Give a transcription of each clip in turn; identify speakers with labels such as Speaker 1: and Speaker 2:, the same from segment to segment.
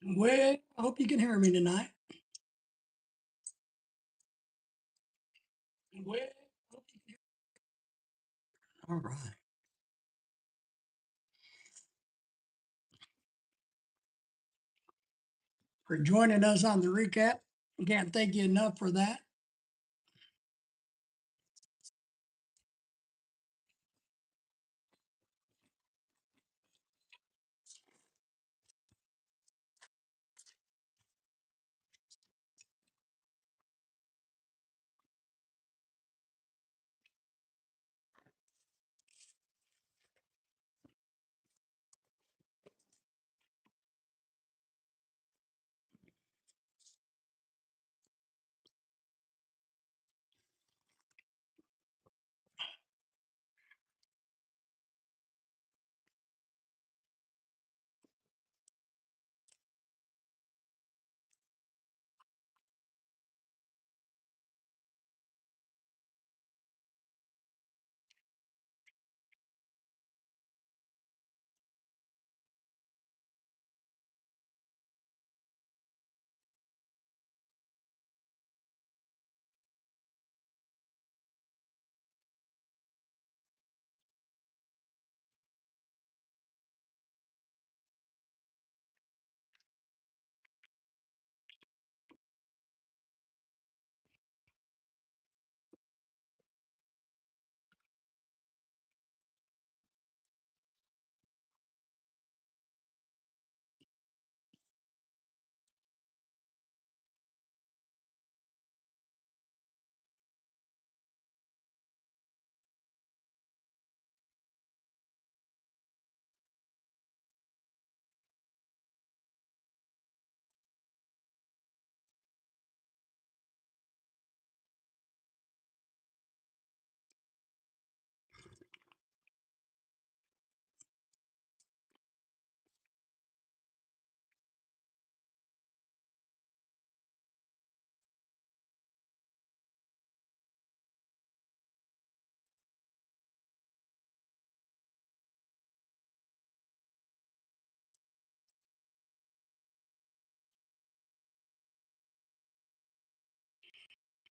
Speaker 1: Well, I hope you can hear me tonight. Well, I hope you can hear. All right. For joining us on the recap. Can't thank you enough for that.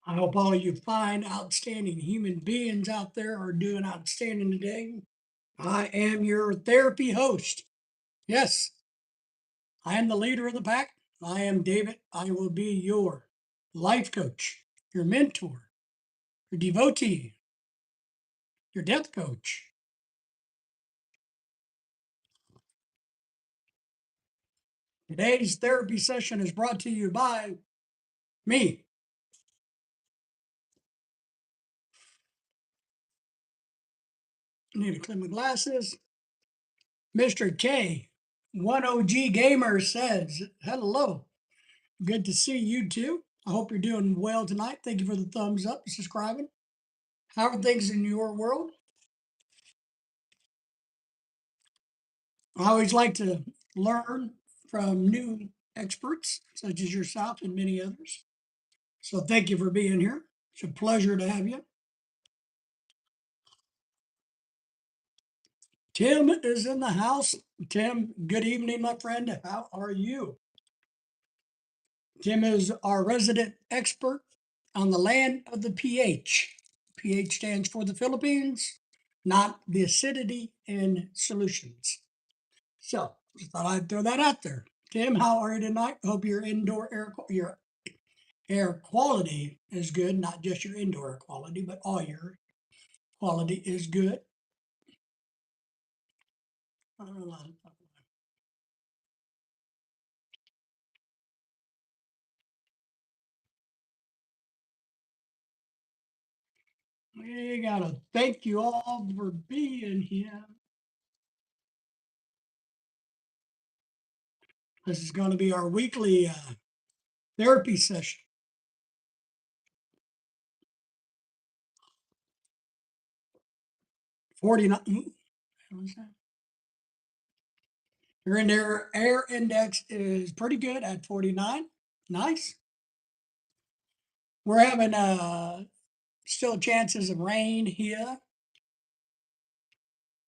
Speaker 1: I hope all you fine, outstanding human beings out there are doing outstanding today. I am your therapy host. Yes, I am the leader of the pack. I am David. I will be your life coach, your mentor, your devotee, your death coach. Today's therapy session is brought to you by me. I need to clean my glasses. Mr. K, 1OG Gamer says, hello. Good to see you too. I hope you're doing well tonight. Thank you for the thumbs up, subscribing. How are things in your world? I always like to learn from new experts, such as yourself and many others. So thank you for being here. It's a pleasure to have you. Tim is in the house. Tim, good evening, my friend. How are you? Tim is our resident expert on the land of the pH. pH stands for the Philippines, not the acidity in solutions. So just thought I'd throw that out there. Tim, how are you tonight? Hope your your air quality is good, not just your indoor air quality, but all your quality is good. We gotta thank you all for being here. This is going to be our weekly therapy session. 49. Your air index is pretty good at 49. Nice. We're having still chances of rain here.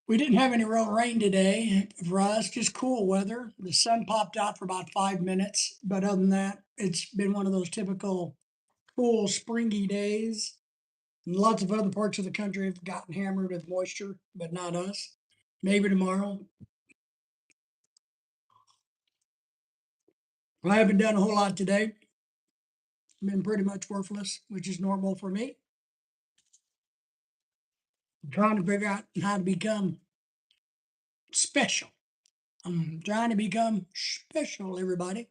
Speaker 1: We didn't have any real rain today for us, just cool weather. The sun popped out for about 5 minutes, but other than that, it's been one of those typical cool, springy days. And lots of other parts of the country have gotten hammered with moisture, but not us. Maybe tomorrow. I haven't done a whole lot today. Been pretty much worthless, which is normal for me. I'm trying to figure out how to become special. I'm trying to become special, everybody.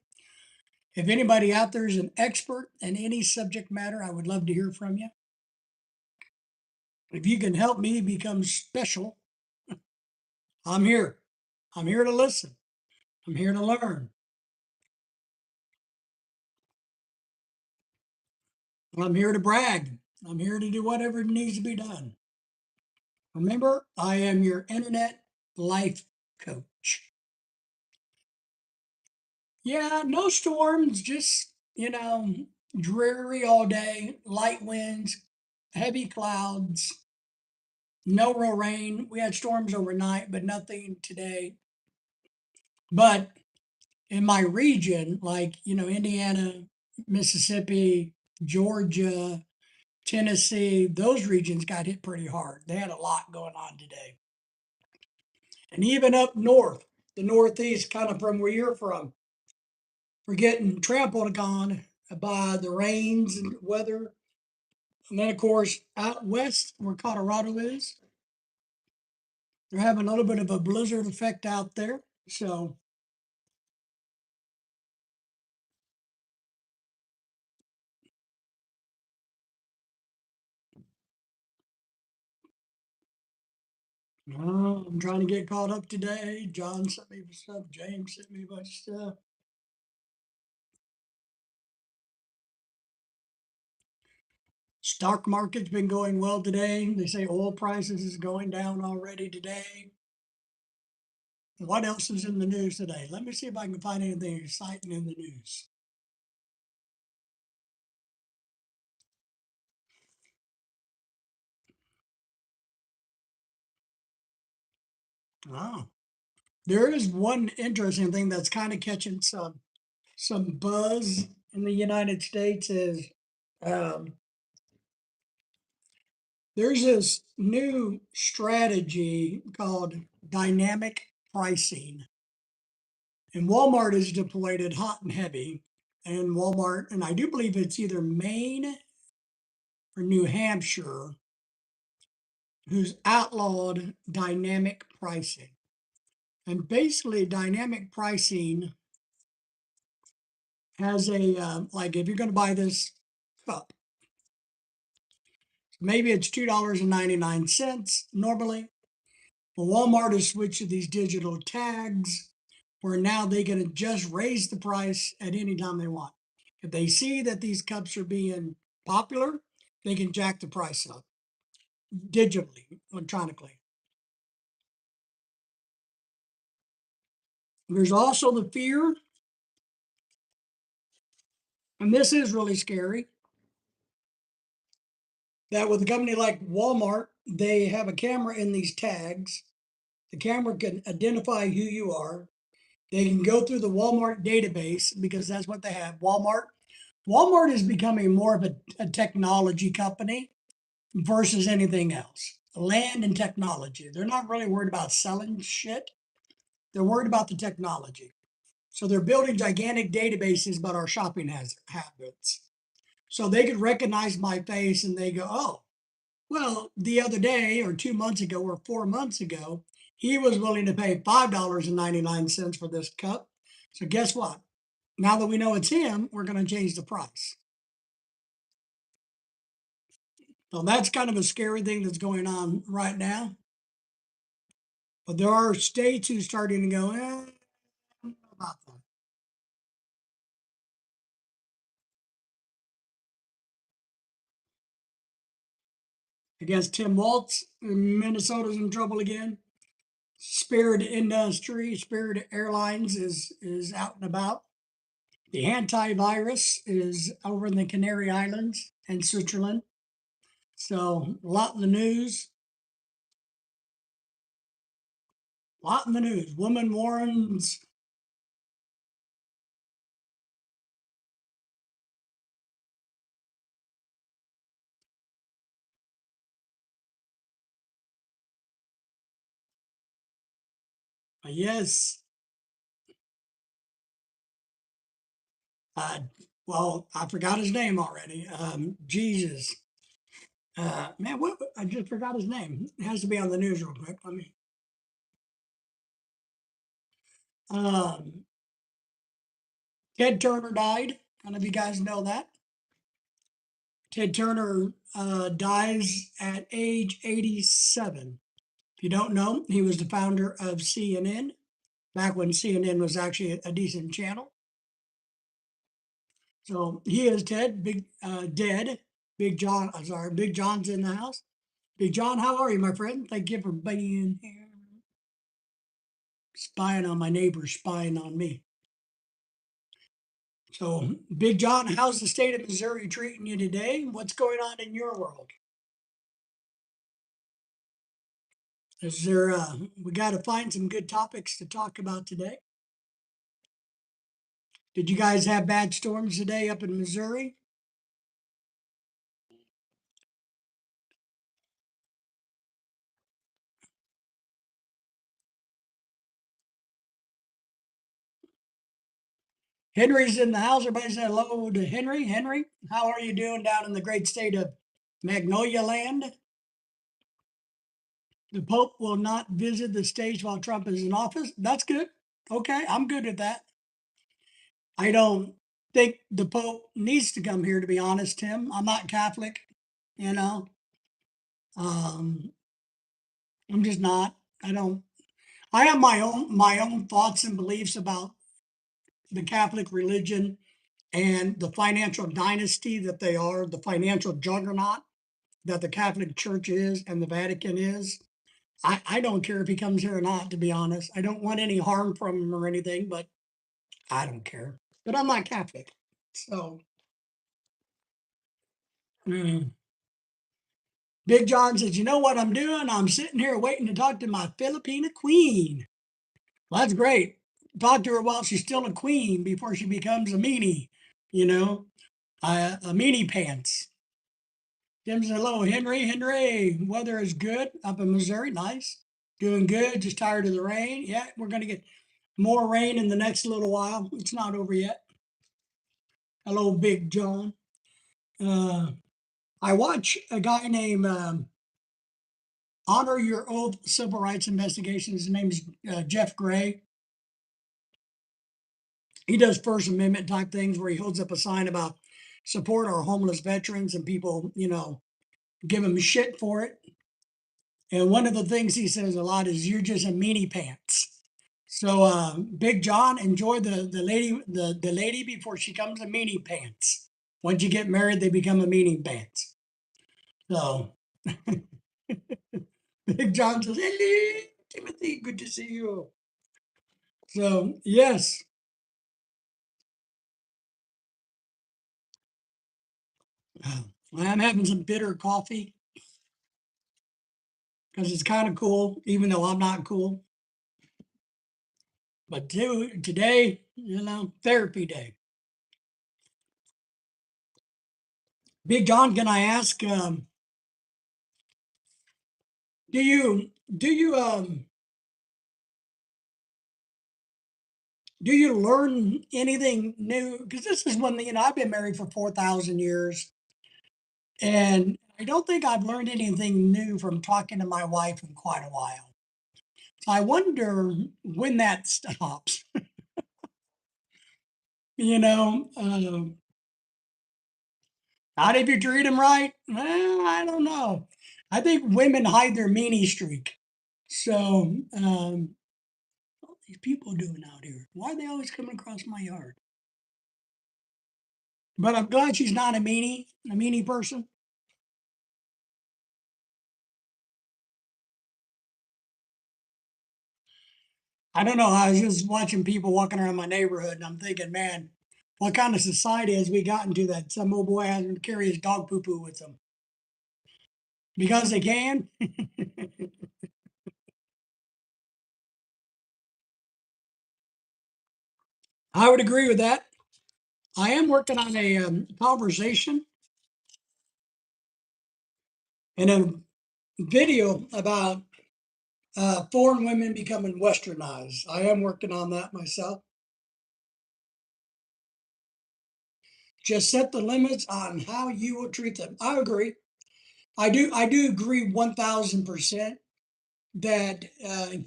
Speaker 1: If anybody out there is an expert in any subject matter, I would love to hear from you. If you can help me become special, I'm here. I'm here to listen. I'm here to learn. I'm here to brag. I'm here to do whatever needs to be done. Remember, I am your internet life coach. Yeah, no storms, just, dreary all day, light winds, heavy clouds, no real rain. We had storms overnight, but nothing today. But in my region, like, Indiana, Mississippi, Georgia, Tennessee, those regions got hit pretty hard. They had a lot going on today. And even up north, the Northeast, kind of from where you're from, we're getting trampled on by the rains and weather. And then, of course, out west where Colorado is, they're having a little bit of a blizzard effect out there. So, I'm trying to get caught up today. John sent me stuff. James sent me a bunch of stuff. Stock market's been going well today. They say oil prices is going down already today. What else is in the news today? Let me see if I can find anything exciting in the news. Oh, there is one interesting thing that's kind of catching some buzz in the United States is um, there's this new strategy called dynamic pricing. And Walmart is deployed it hot and heavy. And Walmart, and I do believe it's either Maine or New Hampshire, who's outlawed dynamic pricing. And basically, dynamic pricing has like if you're going to buy this cup, maybe it's $2.99 normally. Well, Walmart has switched to these digital tags where now they can just raise the price at any time they want. If they see that these cups are being popular, they can jack the price up digitally, electronically. There's also the fear, and this is really scary, that with a company like Walmart, they have a camera in these tags. The camera can identify who you are. They can go through the Walmart database because that's what they have. Walmart is becoming more of a technology company versus anything else. Land and technology. They're not really worried about selling shit. They're worried about the technology. So they're building gigantic databases about our shopping habits. So they could recognize my face and they go, oh, well, the other day or 2 months ago or 4 months ago, he was willing to pay $5.99 for this cup. So guess what? Now that we know it's him, we're going to change the price. So that's kind of a scary thing that's going on right now. But there are states who are starting to go, about that. I guess Tim Waltz in Minnesota's in trouble again. Spirit Industry, Spirit Airlines is out and about. The antivirus is over in the Canary Islands and Switzerland. So a lot in the news. A lot in the news. Woman warns. Yes. Uh, well, I forgot his name already. Jesus. Man, what? I just forgot his name. It has to be on the news real quick. Let me. Um, Ted Turner died. None of you guys know that. Ted Turner dies at age 87. If you don't know, he was the founder of CNN back when CNN was actually a decent channel. So he is Ted, dead. Big John, I'm sorry, Big John's in the house. Big John, how are you, my friend? Thank you for being here. Spying on my neighbors, spying on me. So, Big John, how's the state of Missouri treating you today? What's going on in your world? Is there, we got to find some good topics to talk about today. Did you guys have bad storms today up in Missouri? Henry's in the house. Everybody say hello to Henry. Henry, how are you doing down in the great state of Magnolia Land? The Pope will not visit the stage while Trump is in office. That's good. Okay, I'm good with that. I don't think the Pope needs to come here, to be honest, Tim. I'm not Catholic, you know. Um, I'm just not. I don't. I have my own thoughts and beliefs about the Catholic religion and the financial dynasty that they are, the financial juggernaut that the Catholic Church is and the Vatican is. I don't care if he comes here or not, to be honest. I don't want any harm from him or anything, but I don't care. But I'm not Catholic. So, mm. Big John says, you know what I'm doing? I'm sitting here waiting to talk to my Filipina queen. Well, that's great. Talk to her while she's still a queen before she becomes a meanie, you know, a meanie pants. Jim says, hello, Henry. Henry, weather is good up in Missouri. Nice. Doing good. Just tired of the rain. Yeah, we're going to get more rain in the next little while. It's not over yet. Hello, Big John. Uh, I watch a guy named Honor Your Oath Civil Rights Investigations. His name's Jeff Gray. He does First Amendment type things where he holds up a sign about support our homeless veterans and people, give him shit for it. And one of the things he says a lot is, "You're just a meanie pants." So, Big John, enjoy the lady before she comes a meanie pants. Once you get married, they become a meanie pants. So, Big John says, "Hello, Timothy, good to see you." So, yes, I'm having some bitter coffee because it's kind of cool, even though I'm not cool. But today, therapy day. Big John, can I ask, do you do you learn anything new? Because this is one thing, I've been married for 4,000 years, and I don't think I've learned anything new from talking to my wife in quite a while. So I wonder when that stops. You know, not if you treat them right. Well, I don't know. I think women hide their meanie streak. So, what are these people doing out here? Why are they always coming across my yard? But I'm glad she's not a meanie person. I don't know. I was just watching people walking around my neighborhood, and I'm thinking, man, what kind of society has we gotten to that some old boy has to carry his dog poo poo with him because they can? I would agree with that. I am working on a conversation and a video about foreign women becoming westernized. I am working on that myself. Just set the limits on how you will treat them. I agree. I do agree 1000% that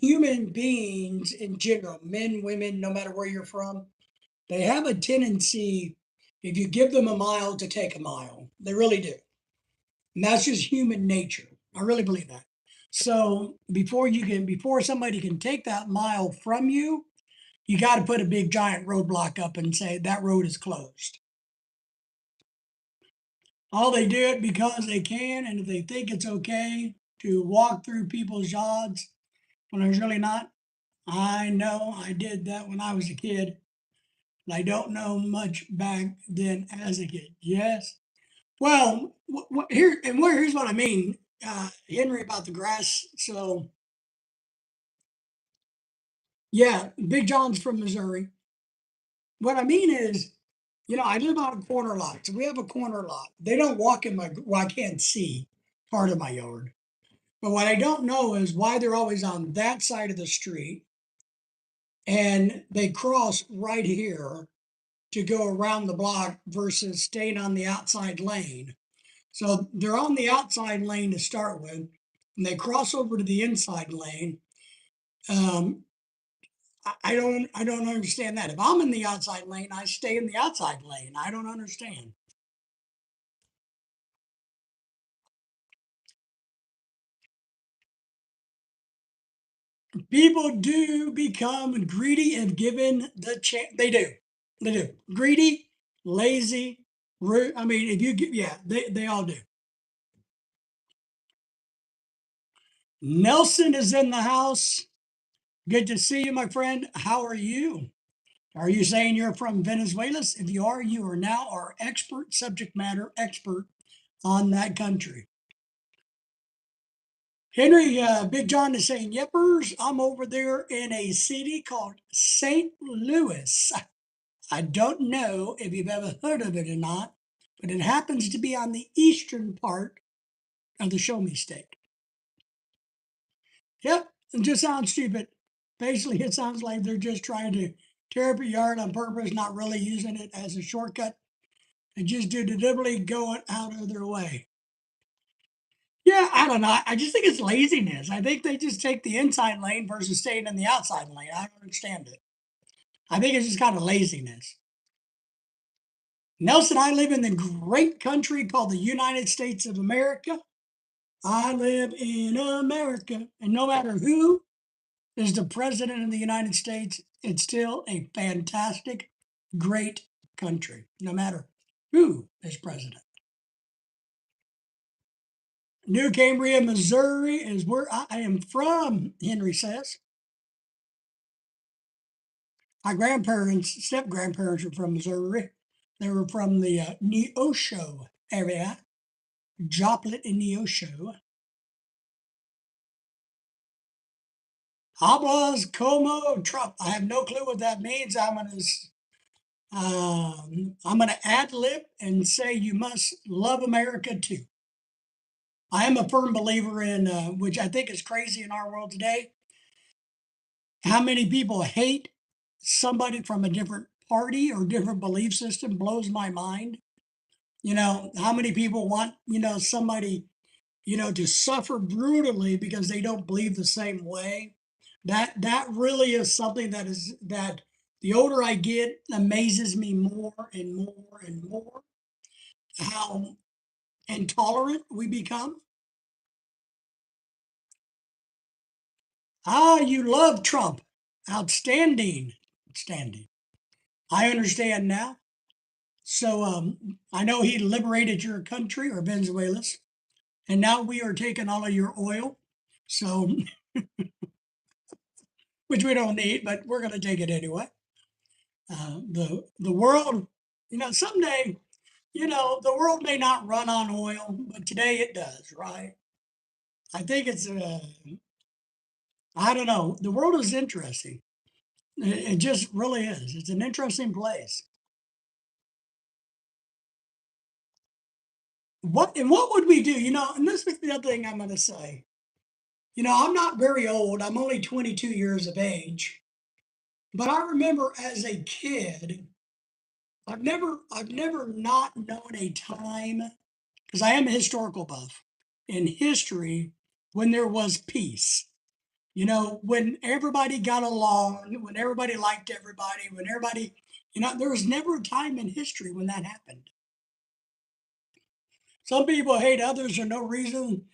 Speaker 1: human beings in general, men, women, no matter where you're from, they have a tendency, if you give them a mile, to take a mile. They really do. And that's just human nature. I really believe that. So before somebody can take that mile from you, you got to put a big giant roadblock up and say that road is closed. All they do it because they can, and if they think it's okay to walk through people's yards when there's really not. I know I did that when I was a kid, and I don't know much back then as a kid. Yes. Well, here's what I mean, Henry, about the grass. So yeah, Big John's from Missouri. What I mean is, I live on a corner lot, so we have a corner lot. They don't walk in my, well, I can't see part of my yard. But what I don't know is why they're always on that side of the street and they cross right here to go around the block versus staying on the outside lane. So they're on the outside lane to start with, and they cross over to the inside lane. Um, I don't understand that. If I'm in the outside lane, I stay in the outside lane. I don't understand. People do become greedy if given the chance. They do. They do. Greedy, lazy, rude. I mean, if you get, yeah, they all do. Nelson is in the house. Good to see you, my friend. How are you? Are you saying you're from Venezuela? If you are, you are now our expert, subject matter expert on that country. Henry, Big John is saying, Yepers, I'm over there in a city called St. Louis. I don't know if you've ever heard of it or not, but it happens to be on the eastern part of the Show Me State. Yep, it just sounds stupid. Basically, it sounds like they're just trying to tear up a yard on purpose, not really using it as a shortcut, and just deliberately going out of their way. Yeah, I don't know. I just think it's laziness. I think they just take the inside lane versus staying in the outside lane. I don't understand it. I think it's just kind of laziness. Nelson, I live in the great country called the United States of America. I live in America. And no matter who is the president of the United States, it's still a fantastic, great country, no matter who is president. New Cambria, Missouri is where I am from, Henry says. My grandparents, step grandparents were from Missouri. They were from the Neosho area, Joplin and Neosho. Hablas como Trump. I have no clue what that means. I'm gonna ad lib and say you must love America too. I am a firm believer in, which I think is crazy in our world today. How many people hate somebody from a different party or different belief system blows my mind. How many people want, somebody, to suffer brutally because they don't believe the same way. That really is something that the older I get amazes me more and more and more how intolerant we become. Ah, you love Trump. Outstanding. Outstanding. I understand now. So I know he liberated your country or Venezuela's, and now we are taking all of your oil. So, which we don't need, but we're going to take it anyway. The world, someday, the world may not run on oil, but today it does, right? I think it's, I don't know. The world is interesting. It just really is. It's an interesting place. What would we do? And this is the other thing I'm gonna say. I'm not very old. I'm only 22 years of age. But I remember as a kid, I've never not known a time, because I am a historical buff, in history when there was peace. When everybody got along, when everybody liked everybody, when everybody, there was never a time in history when that happened. Some people hate others for no reason.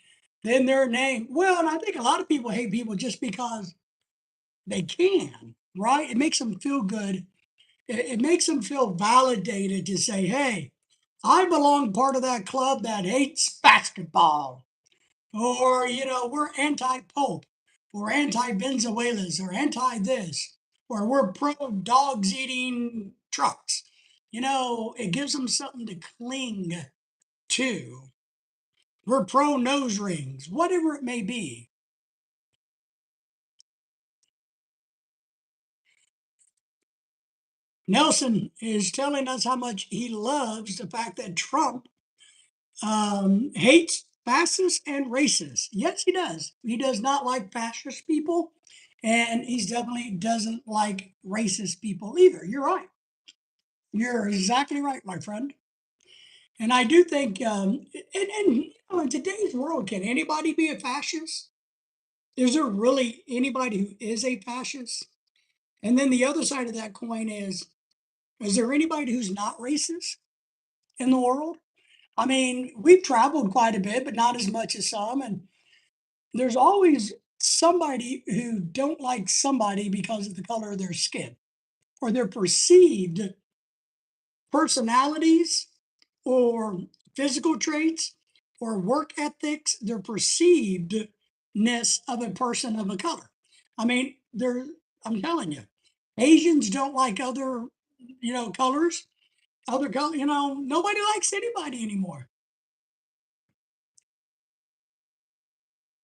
Speaker 1: Then their name. Well, and I think a lot of people hate people just because they can, right? It makes them feel good. It makes them feel validated to say, hey, I belong part of that club that hates basketball. Or, we're anti Pope, or anti Venezuelans, or anti this, or we're pro dogs eating trucks. It gives them something to cling to. We're pro nose rings, whatever it may be. Nelson is telling us how much he loves the fact that Trump hates fascists and racists. Yes, he does. He does not like fascist people, and he definitely doesn't like racist people either. You're right. You're exactly right, my friend. And I do think, in today's world, can anybody be a fascist? Is there really anybody who is a fascist? And then the other side of that coin is there anybody who's not racist in the world? I mean, we've traveled quite a bit, but not as much as some. And there's always somebody who don't like somebody because of the color of their skin or their perceived personalities or physical traits or work ethics, their perceivedness of a person of a color. I mean, I'm telling you, Asians don't like other, colors. Other color, nobody likes anybody anymore.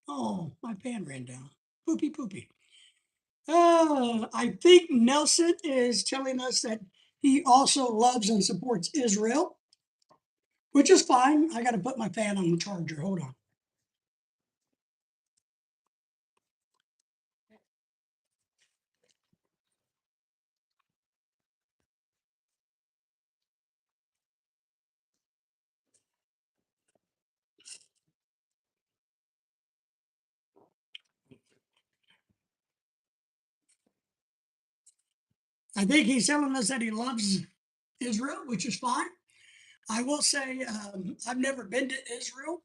Speaker 1: Oh, my fan ran down. Poopy poopy. I think Nelson is telling us that he also loves and supports Israel, which is fine. I got to put my fan on the charger. Hold on. I think he's telling us that he loves Israel, which is fine. I will say I've never been to Israel,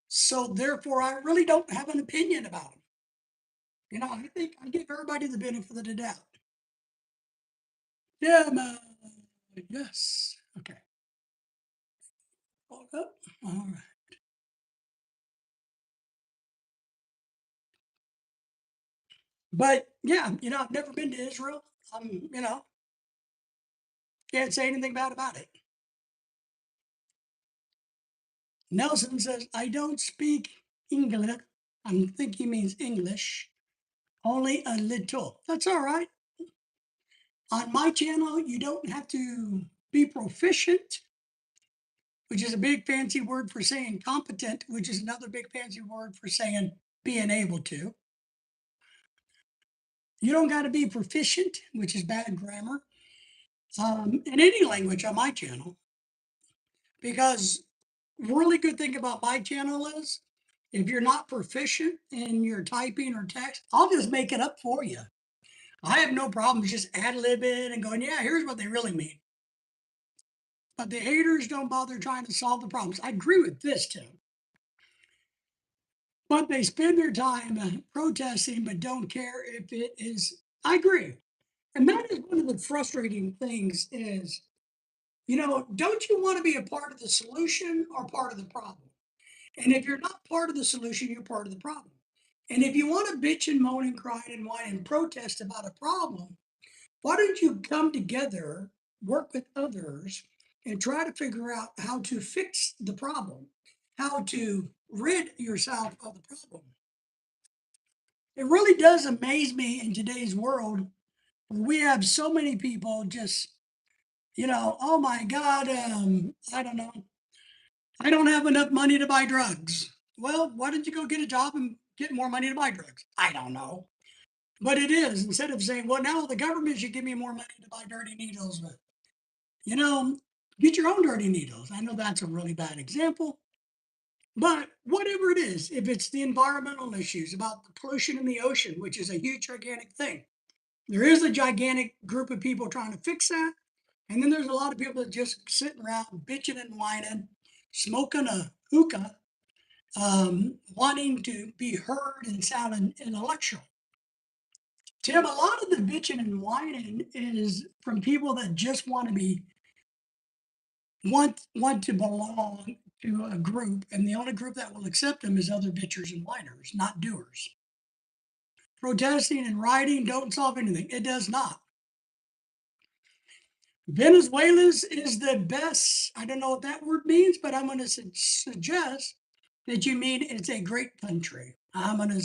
Speaker 1: so therefore I really don't have an opinion about him. I think I give everybody the benefit of the doubt. Yeah, man. Yes. Okay. Hold up. All right. But yeah, I've never been to Israel. Can't say anything bad about it. Nelson says, I don't speak English. I think he means English, only a little. That's all right. On my channel, you don't have to be proficient, which is a big fancy word for saying competent, which is another big fancy word for saying being able to. You don't got to be proficient, which is bad grammar, in any language on my channel, because really good thing about my channel is if you're not proficient in your typing or text, I'll just make it up for you. I have no problem just ad-libbing and going, yeah, here's what they really mean. But the haters don't bother trying to solve the problems. I agree with this, Tim. But they spend their time protesting, but don't care if it is. I agree. And that is one of the frustrating things is, don't you want to be a part of the solution or part of the problem? And if you're not part of the solution, you're part of the problem. And if you want to bitch and moan and cry and whine and protest about a problem, why don't you come together, work with others, and try to figure out how to fix the problem, how to rid yourself of the problem? It really does amaze me in today's world We have so many people just, oh my God, I don't know. I don't have enough money to buy drugs. Well, why don't you go get a job and get more money to buy drugs? I don't know. But it is, instead of saying, well, now the government should give me more money to buy dirty needles, but you know, get your own dirty needles. I know that's a really bad example, but whatever it is, if it's the environmental issues about the pollution in the ocean, which is a huge, gigantic thing, there is a gigantic group of people trying to fix that. And then there's a lot of people that just sitting around bitching and whining, smoking a hookah, wanting to be heard and sound intellectual. Tim, a lot of the bitching and whining is from people that just want to be want to belong to a group, and the only group that will accept them is other bitchers and whiners, not doers. Protesting and rioting don't solve anything. It does not. Venezuela's is the best. I don't know what that word means, but I'm going to suggest that you mean it's a great country. I'm going to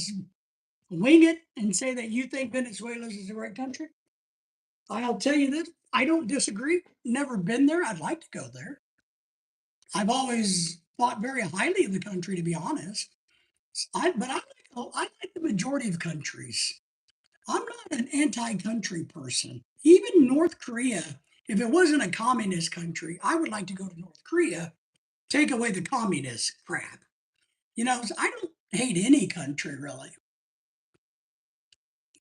Speaker 1: wing it and say that you think Venezuela is a great country. I'll tell you this, I don't disagree. Never been there. I'd like to go there. I've always thought very highly of the country, to be honest. I like the majority of countries. I'm not an anti-country person. Even North Korea, if it wasn't a communist country, I would like to go to North Korea, take away the communist crap. So I don't hate any country really.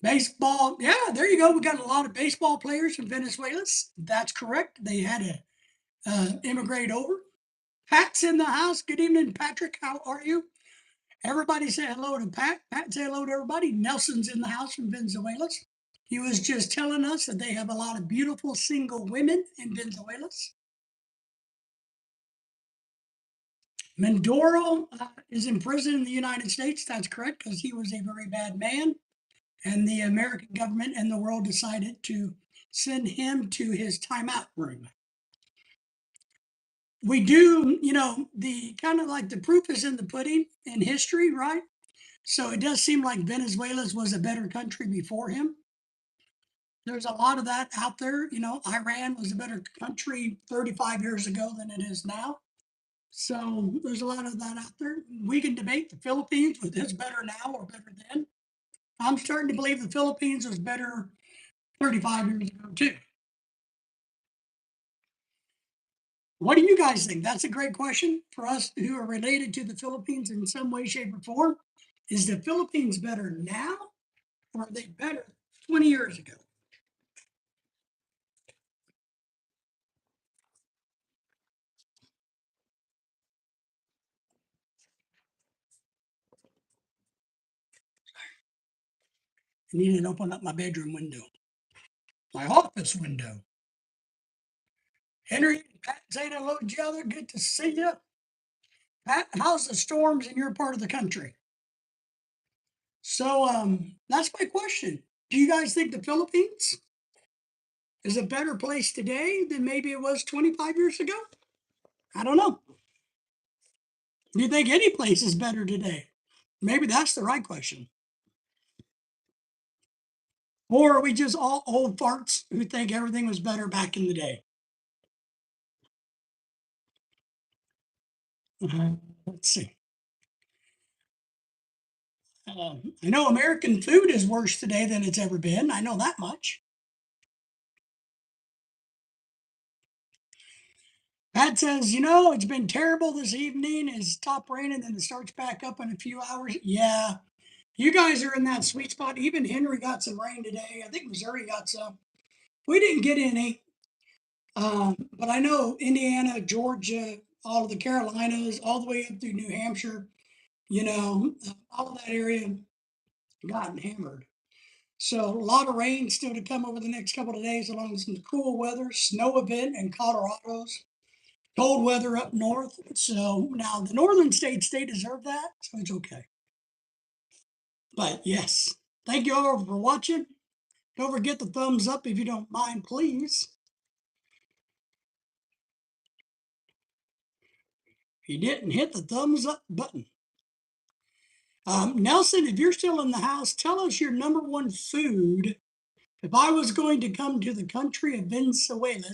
Speaker 1: Baseball, yeah, there you go. We got a lot of baseball players from Venezuela. That's correct. They had to immigrate over. Pat's in the house. Good evening, Patrick. How are you? Everybody say hello to Pat. Pat, say hello to everybody. Nelson's in the house from Venezuela. He was just telling us that they have a lot of beautiful single women in Venezuela. Maduro is in prison in the United States. That's correct, because he was a very bad man. And the American government and the world decided to send him to his timeout room. We do, the kind of like the proof is in the pudding in history, right? So it does seem like Venezuela's was a better country before him. There's a lot of that out there. Iran was a better country 35 years ago than it is now. So there's a lot of that out there. We can debate the Philippines was this better now or better then. I'm starting to believe the Philippines was better 35 years ago too. What do you guys think? That's a great question for us who are related to the Philippines in some way, shape, or form. Is the Philippines better now or are they better 20 years ago? I need to open up my bedroom window, my office window. Henry, Pat, say hello to each other. Good to see you. Pat, how's the storms in your part of the country? So that's my question. Do you guys think the Philippines is a better place today than maybe it was 25 years ago? I don't know. Do you think any place is better today? Maybe that's the right question. Or are we just all old farts who think everything was better back in the day? Let's see. I know American food is worse today than it's ever been. I know that much. Pat says, it's been terrible this evening. It's stopped raining and it starts back up in a few hours. Yeah, you guys are in that sweet spot. Even Henry got some rain today. I think Missouri got some. We didn't get any, but I know Indiana, Georgia, all of the Carolinas, all the way up through New Hampshire, all of that area got hammered. So a lot of rain still to come over the next couple of days, along with some cool weather, snow event in Colorado's, cold weather up north. So now the northern states, they deserve that, so it's okay. But yes, thank you all for watching. Don't forget the thumbs up if you don't mind, please. If you didn't hit the thumbs up button. Nelson, if you're still in the house, tell us your number one food If I was going to come to the country of Venezuela,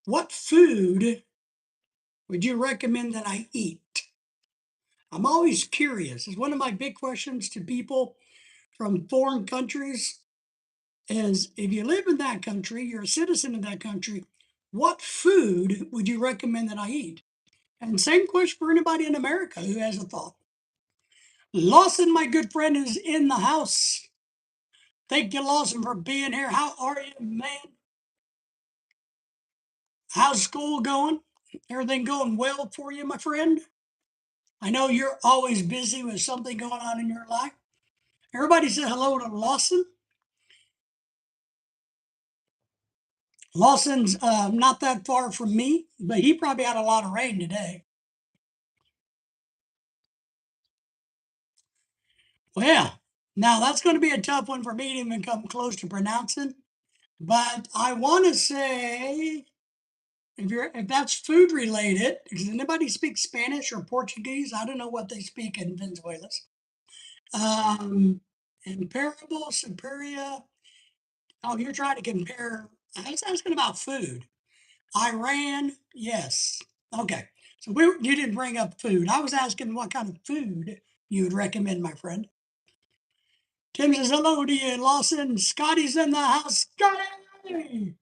Speaker 1: what food would you recommend that I eat? I'm always curious. It's one of my big questions to people from foreign countries is if you live in that country, you're a citizen of that country, what food would you recommend that I eat? And same question for anybody in America who has a thought. Lawson, my good friend, is in the house. Thank you, Lawson, for being here. How are you, man? How's school going? Everything going well for you, my friend? I know you're always busy with something going on in your life. Everybody say hello to Lawson. Lawson's not that far from me, but he probably had a lot of rain today. Well, now that's going to be a tough one for me to even come close to pronouncing. But I want to say, if that's food related, does anybody speak Spanish or Portuguese? I don't know what they speak in Venezuela. Um, Imparable, superior. Oh, you're trying to compare. I was asking about food. Iran, yes. Okay. So you didn't bring up food. I was asking what kind of food you would recommend, my friend. Tim says hello to you, Lawson. Scotty's in the house. Scotty!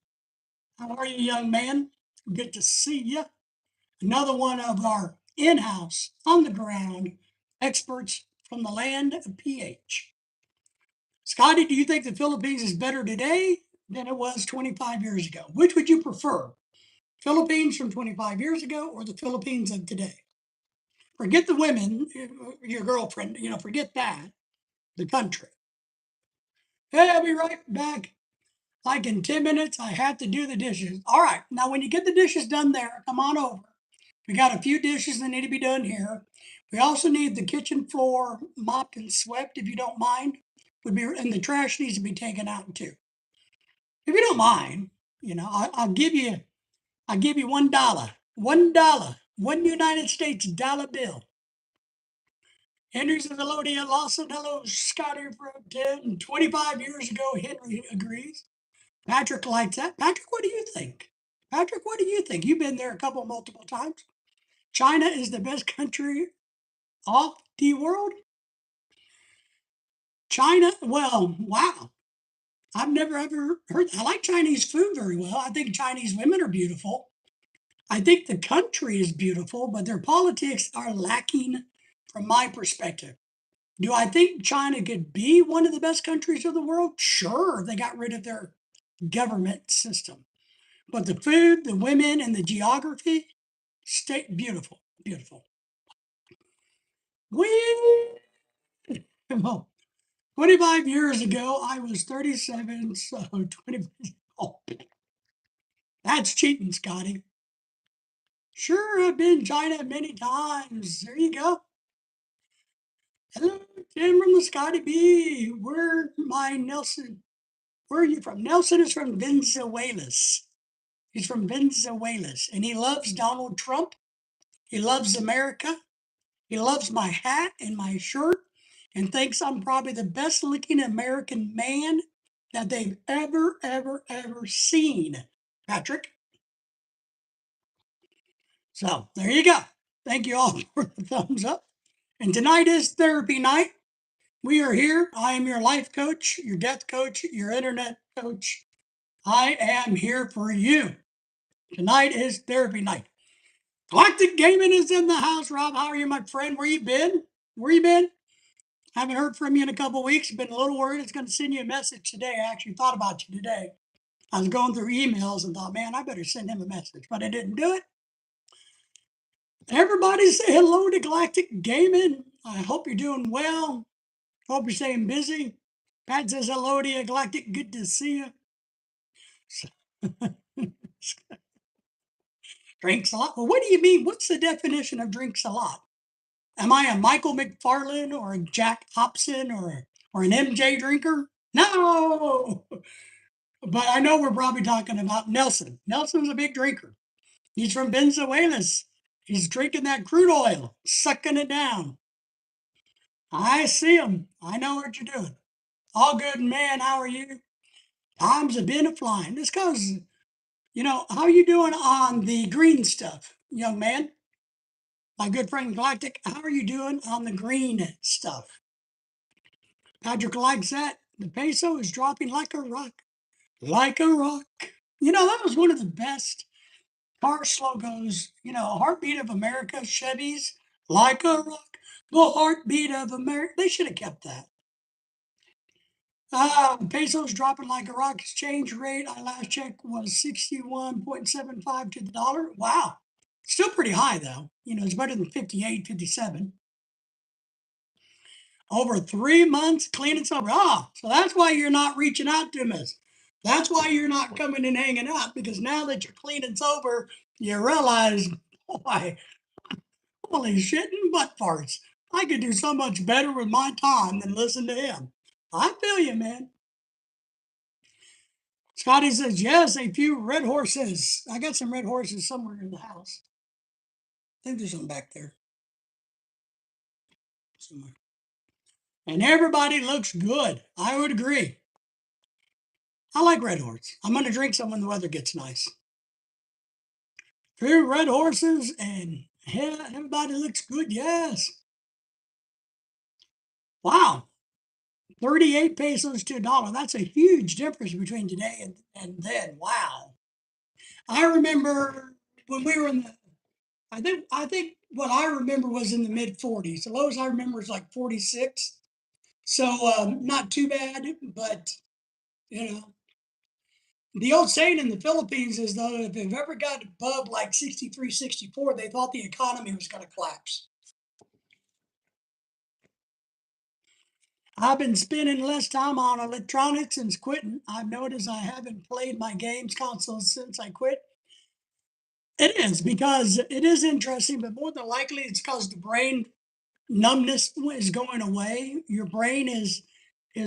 Speaker 1: How are you, young man? Good to see you. Another one of our in-house, on the ground experts from the land of PH. Scotty, do you think the Philippines is better today than it was 25 years ago? Which would you prefer? Philippines from 25 years ago or the Philippines of today? Forget the women, your girlfriend, forget that. The country. Hey, I'll be right back. Like in 10 minutes, I have to do the dishes. All right. Now, when you get the dishes done there, come on over. We got a few dishes that need to be done here. We also need the kitchen floor mopped and swept, if you don't mind. And the trash needs to be taken out too. If you don't mind, I'll give you $1. $1. One United States dollar bill. Henry says hello to you, Lawson. Hello, Scotty from 10. 25 years ago, Henry agrees. Patrick likes that. Patrick, what do you think? Patrick, what do you think? You've been there multiple times. China is the best country of the world. China, well, wow. I've never ever heard. I like Chinese food very well. I think Chinese women are beautiful. I think the country is beautiful, but their politics are lacking from my perspective. Do I think China could be one of the best countries of the world? Sure, they got rid of their government system. But the food, the women, and the geography, stay beautiful, beautiful. We, well, 25 years ago, I was 37, so 20. Oh, that's cheating, Scotty. Sure, I've been China many times. There you go. Hello, Tim from the Scotty B. Where my Nelson? Where are you from? Nelson is from Venezuela. He's from Venezuela, and he loves Donald Trump. He loves America. He loves my hat and my shirt, and thinks I'm probably the best looking American man that they've ever seen. Patrick. So there you go. Thank you all for the thumbs up. And tonight is therapy night. We are here. I am your life coach, your death coach, your internet coach. I am here for you. Tonight is therapy night. Galactic Gaming is in the house. Rob, how are you, my friend? Where you been? Where you been? Haven't heard from you in a couple of weeks. Been a little worried. It's going to send you a message today. I actually thought about you today. I was going through emails and thought, man, I better send him a message, but I didn't do it. Everybody say hello to Galactic Gaming. I hope you're doing well. Hope you're staying busy. Pat says hello to you, Galactic. Good to see you. Drinks a lot. Well, what do you mean? What's the definition of drinks a lot? Am I a Michael McFarlane or a Jack Hobson or an MJ drinker? No. But I know we're probably talking about Nelson. Nelson's a big drinker. He's from Venezuela. He's drinking that crude oil, sucking it down. I see him. I know what you're doing. All good, man. How are you? Times have been a flying. This goes, how you doing on the green stuff, young man? My good friend Galactic, how are you doing on the green stuff? Patrick likes that. The peso is dropping like a rock, like a rock. That was one of the best car slogans, Heartbeat of America, Chevys, like a rock, the heartbeat of America. They should have kept that. Peso's dropping like a rock. Exchange rate I last checked was 61.75 to the dollar. Wow. Still pretty high though. It's better than 58, 57. Over 3 months, clean and sober. So that's why you're not reaching out to us. That's why you're not coming and hanging out, because now that you're clean and sober, you realize, boy, holy shit and butt farts. I could do so much better with my time than listen to him. I feel you, man. Scotty says, yes, a few red horses. I got some red horses somewhere in the house. I think there's some back there somewhere. And everybody looks good. I would agree. I like red horse. I'm going to drink some when the weather gets nice. Few red horses and yeah, everybody looks good. Yes. Wow. 38 pesos to a dollar. That's a huge difference between today and then. Wow. I remember when we were in the I think what I remember was in the mid 40s. The lowest I remember is like 46. So not too bad, but you know, the old saying in the Philippines is though if they've ever got above like 63, 64, they thought the economy was going to collapse. I've been spending less time on electronics since quitting. I've noticed I haven't played my games consoles since I quit. It is because it is interesting, but more than likely it's because the brain numbness is going away. Your brain is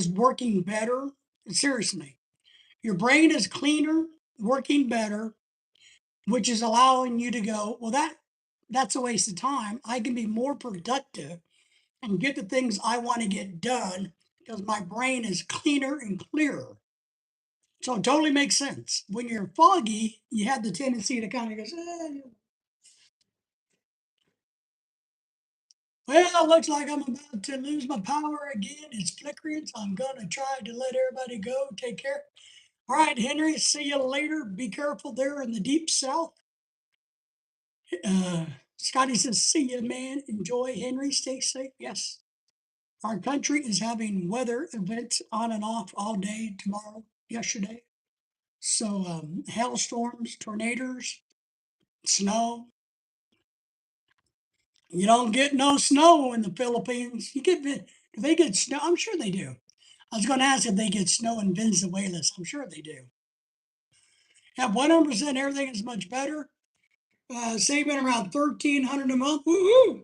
Speaker 1: working better. Seriously, your brain is cleaner, working better, which is allowing you to go, well, that's a waste of time. I can be more productive and get the things I want to get done because my brain is cleaner and clearer. So it totally makes sense. When you're foggy, you have the tendency to kind of go, well, it looks like I'm about to lose my power again. It's flickering, so I'm going to try to let everybody go. Take care. All right, Henry, see you later. Be careful there in the deep south. Uh, Scotty says, see you, man. Enjoy, Henry. Stay safe. Yes. Our country is having weather events on and off all day tomorrow, yesterday. So, hailstorms, tornadoes, snow. You don't get no snow in the Philippines. Do they get snow? I'm sure they do. I was going to ask if they get snow in Venezuela. I'm sure they do. At 100%, everything is much better. Saving around 1,300 a month. Woohoo!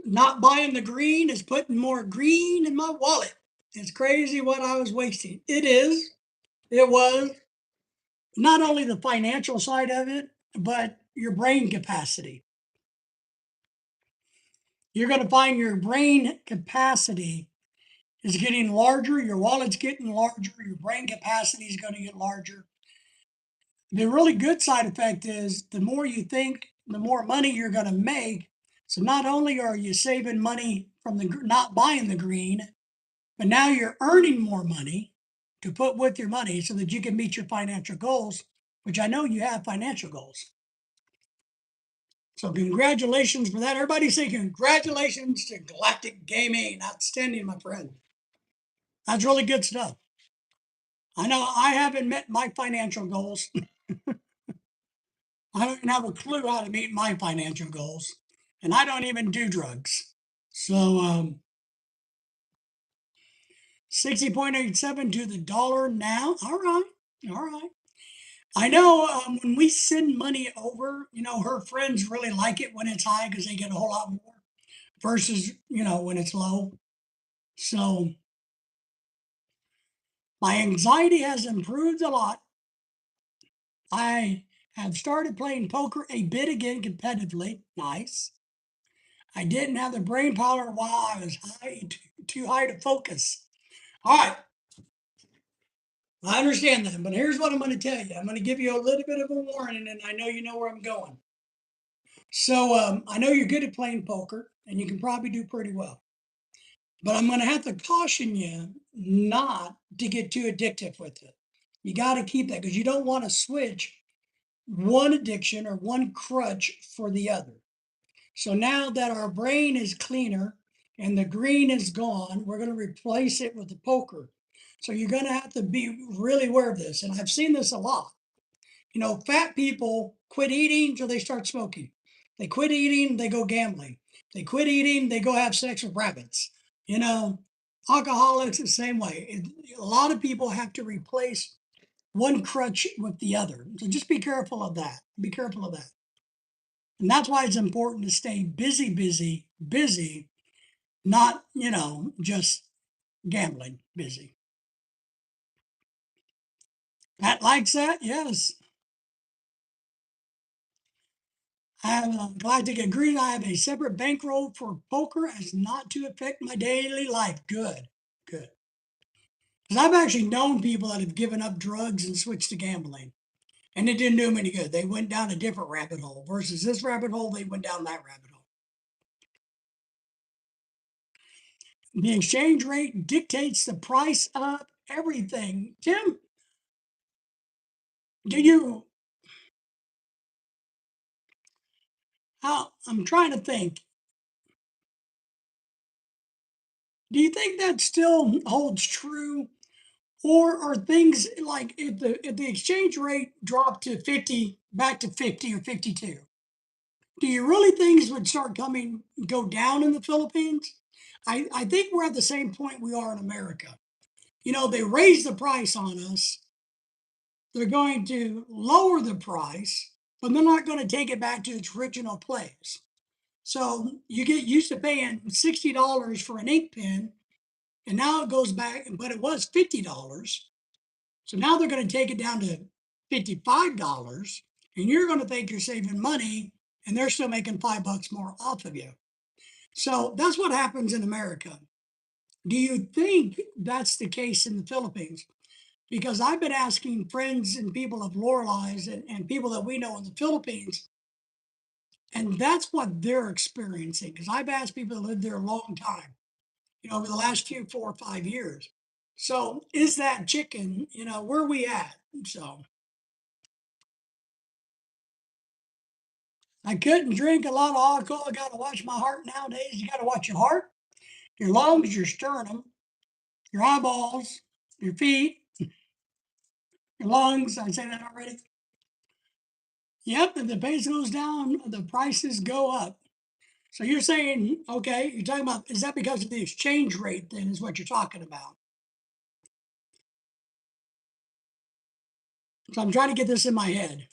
Speaker 1: Not buying the green is putting more green in my wallet. It's crazy what I was wasting. It is. It was not only the financial side of it, but your brain capacity. You're going to find your brain capacity is getting larger, your wallet's getting larger, your brain capacity is going to get larger. The really good side effect is the more you think, the more money you're going to make. So not only are you saving money from the not buying the green, but now you're earning more money to put with your money so that you can meet your financial goals, which I know you have financial goals. So congratulations for that. Everybody say congratulations to Galactic Gaming. Outstanding, my friend. That's really good stuff. I know I haven't met my financial goals. I don't even have a clue how to meet my financial goals. And I don't even do drugs. So 60.87 to the dollar now. All right. All right. I know when we send money over, her friends really like it when it's high because they get a whole lot more versus, when it's low. So my anxiety has improved a lot. I have started playing poker a bit again competitively. Nice. I didn't have the brain power while I was too high to focus. All right. I understand that, but here's what I'm going to tell you. I'm going to give you a little bit of a warning, and I know you know where I'm going. So I know you're good at playing poker, and you can probably do pretty well. But I'm going to have to caution you not to get too addictive with it. You got to keep that because you don't want to switch one addiction or one crutch for the other. So now that our brain is cleaner and the green is gone, we're going to replace it with the poker. So you're going to have to be really aware of this. And I've seen this a lot. You know, fat people quit eating till they start smoking. They quit eating, they go gambling. They quit eating, they go have sex with rabbits. You know, alcoholics the same way. A lot of people have to replace one crutch with the other. So just be careful of that. Be careful of that. And that's why it's important to stay busy, busy, busy, not, just gambling busy. Pat likes that, yes. I am glad to agree. I have a separate bankroll for poker as not to affect my daily life. Good, good. Because I've actually known people that have given up drugs and switched to gambling, and it didn't do them any good. They went down a different rabbit hole versus this rabbit hole, they went down that rabbit hole. The exchange rate dictates the price of everything. Tim, do you, how, I'm trying to think, do you think that still holds true? Or are things like if the exchange rate dropped to 50, back to 50 or 52, do you really things would start coming go down in the Philippines? I think we're at the same point we are in America. You know, they raise the price on us. They're going to lower the price, but they're not going to take it back to its original place. So you get used to paying $60 for an ink pen, and now it goes back, but it was $50. So now they're going to take it down to $55, and you're going to think you're saving money, and they're still making $5 more off of you. So that's what happens in America. Do you think that's the case in the Philippines? Because I've been asking friends and people of Lorelai's and people that we know in the Philippines, and that's what they're experiencing. Because I've asked people that lived there a long time, over the last few 4 or 5 years. So is that chicken, where are we at? So I couldn't drink a lot of alcohol. I got to watch my heart nowadays. You got to watch your heart, your lungs, your sternum, your eyeballs, your feet, your lungs. I said that already. Yep, if the pace goes down, the prices go up. So you're saying, okay, you're talking about, is that because of the exchange rate then, is what you're talking about? So I'm trying to get this in my head.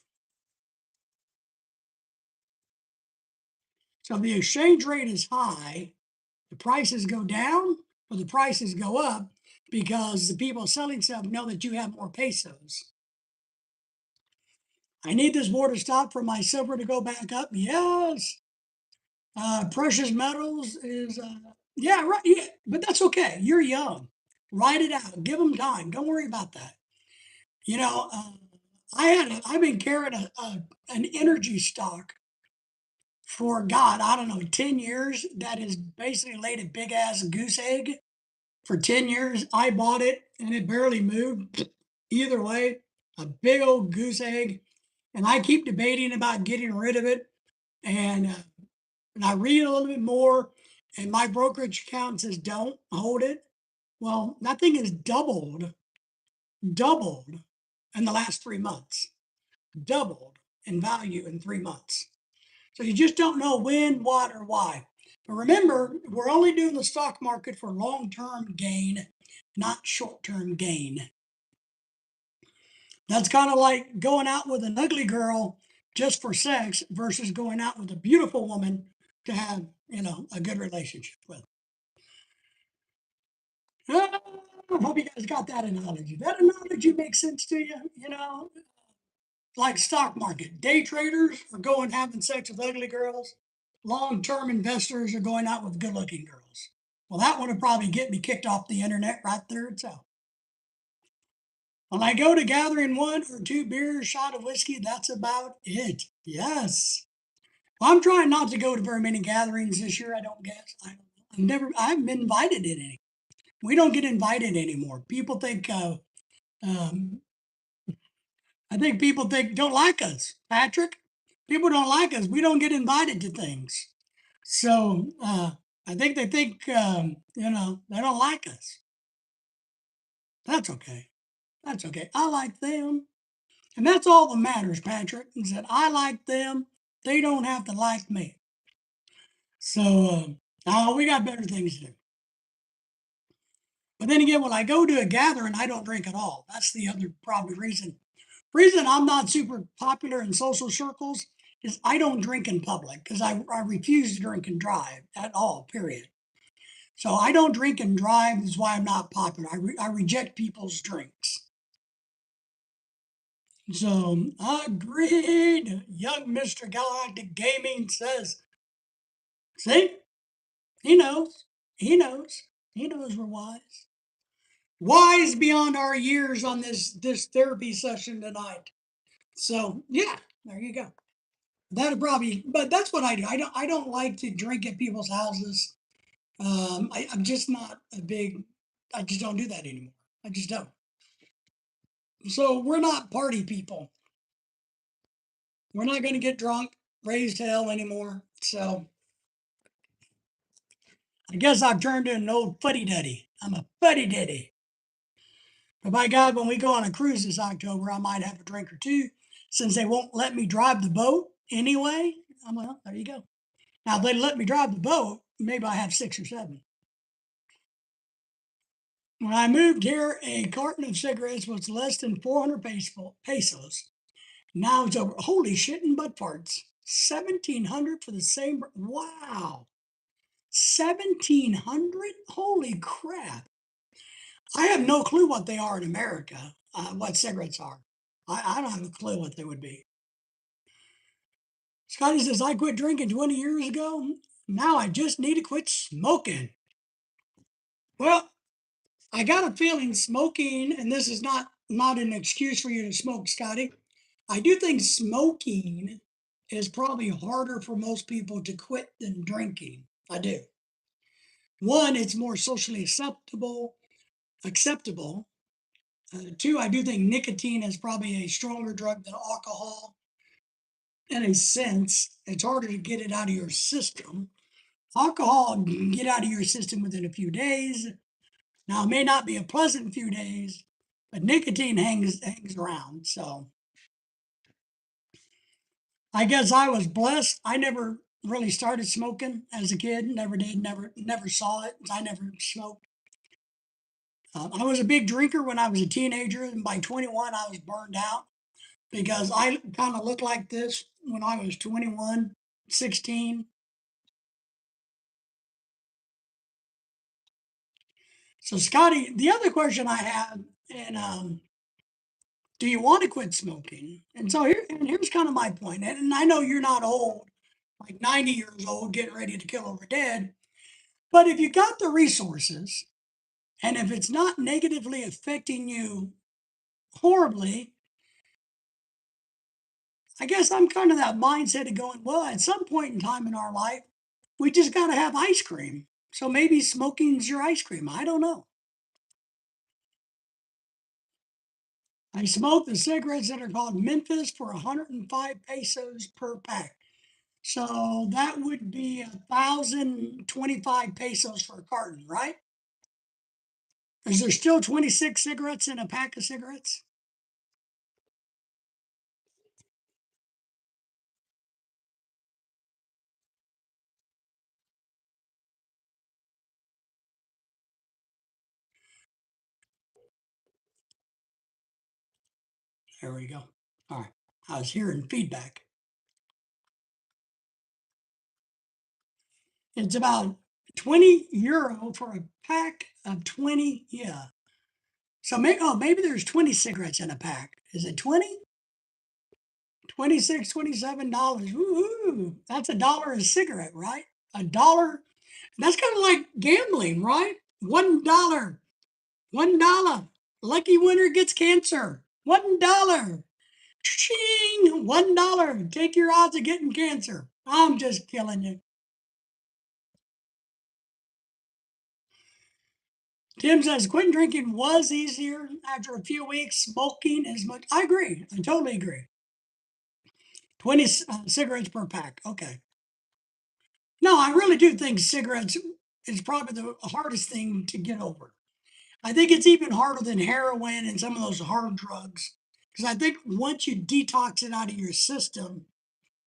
Speaker 1: So if the exchange rate is high, the prices go down or the prices go up because the people selling stuff know that you have more pesos. I need this war to stop for my silver to go back up. Yes. Precious metals is, yeah, right. Yeah, but that's okay. You're young. Write it out. Give them time. Don't worry about that. You know, uh, I've been carrying an energy stock for God, I don't know, 10 years that has basically laid a big ass goose egg for 10 years. I bought it and it barely moved either way. A big old goose egg. And I keep debating about getting rid of it. And I read a little bit more, and my brokerage account says don't hold it. Well, that thing has doubled in the last 3 months, doubled in value in 3 months. So you just don't know when, what, or why. But remember, we're only doing the stock market for long term gain, not short term gain. That's kind of like going out with an ugly girl just for sex versus going out with a beautiful woman to have, a good relationship with. Ah, I hope you guys got that analogy. That analogy makes sense to you, like stock market. Day traders are going having sex with ugly girls. Long-term investors are going out with good-looking girls. Well, that one would probably get me kicked off the internet right there itself. When I go to gathering one or two beers, shot of whiskey, that's about it. Yes. Well, I'm trying not to go to very many gatherings this year. I don't guess. I haven't been invited in any. We don't get invited anymore. People think, um, I think people think don't like us, Patrick. People don't like us. We don't get invited to things. So I think they think, they don't like us. That's okay. That's okay. I like them. And that's all that matters, Patrick, is that I like them. They don't have to like me. So we got better things to do. But then again, when I go to a gathering, I don't drink at all. That's the other probably reason I'm not super popular in social circles is I don't drink in public because I refuse to drink and drive at all, period. So I don't drink and drive is why I'm not popular. I reject people's drinks. So agreed. Young Mr. Galactic Gaming says, see, he knows. He knows. He knows we're wise. Wise beyond our years on this therapy session tonight. So yeah, there you go. That'd probably, but that's what I do. I don't like to drink at people's houses. I'm just not a big. I just don't do that anymore. I just don't. So we're not party people. We're not going to get drunk, raised hell anymore. So I guess I've turned into an old fuddy duddy. I'm a fuddy duddy. But by God, when we go on a cruise this October, I might have a drink or two. Since they won't let me drive the boat anyway, well, there you go. Now, if they let me drive the boat, maybe I have 6 or 7. When I moved here, a carton of cigarettes was less than 400 pesos. Now it's over. Holy shit and butt farts. 1,700 for the same. Wow. 1,700? Holy crap. I have no clue what they are in America, what cigarettes are. I don't have a clue what they would be. Scotty says, I quit drinking 20 years ago. Now I just need to quit smoking. Well, I got a feeling smoking, and this is not an excuse for you to smoke, Scotty. I do think smoking is probably harder for most people to quit than drinking. I do. One, it's more socially acceptable. Two, I do think nicotine is probably a stronger drug than alcohol. In a sense, it's harder to get it out of your system. Alcohol, you can get out of your system within a few days. Now, it may not be a pleasant few days, but nicotine hangs around. So I guess I was blessed. I never really started smoking as a kid. Never did. Never saw it. I never smoked. I was a big drinker when I was a teenager, and by 21, I was burned out because I kind of looked like this when I was 21, 16. So, Scotty, the other question I have, and do you want to quit smoking? And so here's kind of my point. And I know you're not old, like 90 years old, getting ready to kill over dead. But if you got the resources, and if it's not negatively affecting you horribly, I guess I'm kind of that mindset of going, well, at some point in time in our life, we just got to have ice cream. So maybe smoking's your ice cream. I don't know. I smoke the cigarettes that are called Memphis for 105 pesos per pack. So that would be 1,025 pesos for a carton, right? Is there still 26 cigarettes in a pack of cigarettes? There we go. All right. I was hearing feedback. It's about €20 for a pack of 20. Yeah. So maybe there's 20 cigarettes in a pack. Is it 20? 26, $27. Woo! That's $1 a cigarette, right? $1. That's kind of like gambling, right? $1. $1. Lucky winner gets cancer. $1. Ching! $1. Take your odds of getting cancer. I'm just killing you. Tim says quitting drinking was easier after a few weeks. Smoking is much. I agree. I totally agree. 20 cigarettes per pack. Okay. No, I really do think cigarettes is probably the hardest thing to get over. I think it's even harder than heroin and some of those hard drugs. Because I think once you detox it out of your system,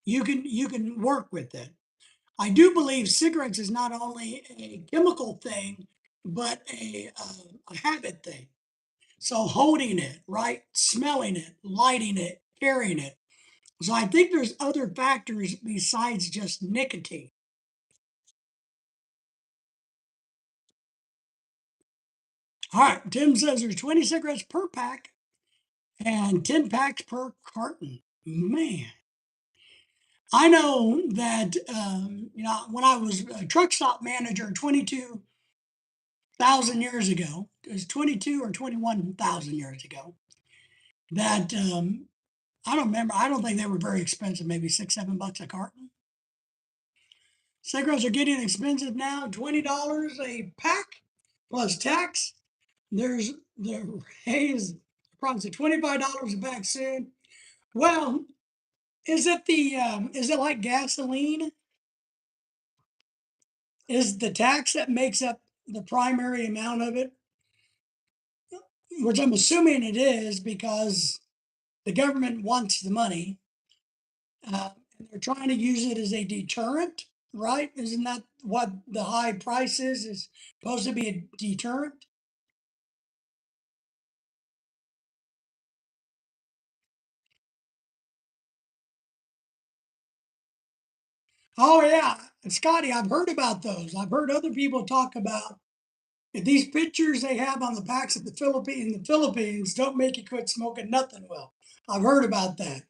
Speaker 1: you can work with it. I do believe cigarettes is not only a chemical thing, but a habit thing. So holding it, right, smelling it, lighting it, carrying it. So I think there's other factors besides just nicotine. All right, Tim says there's 20 cigarettes per pack and 10 packs per carton. Man, I know that when I was a truck stop manager 22,000 years ago, it was 22 or 21,000 years ago. That I don't remember. I don't think they were very expensive. Maybe 6, 7 bucks a carton. Cigarettes are getting expensive now. $20 a pack plus tax. There's the raise approximately $25 a pack soon. Well, is it like gasoline? Is the tax that makes up the primary amount of it? Which I'm assuming it is because the government wants the money. And they're trying to use it as a deterrent, right? Isn't that what the high price is? Is supposed to be a deterrent? Oh yeah, Scotty, I've heard about those. I've heard other people talk about these pictures they have on the packs of the Philippines don't make you quit smoking nothing. Well, I've heard about that.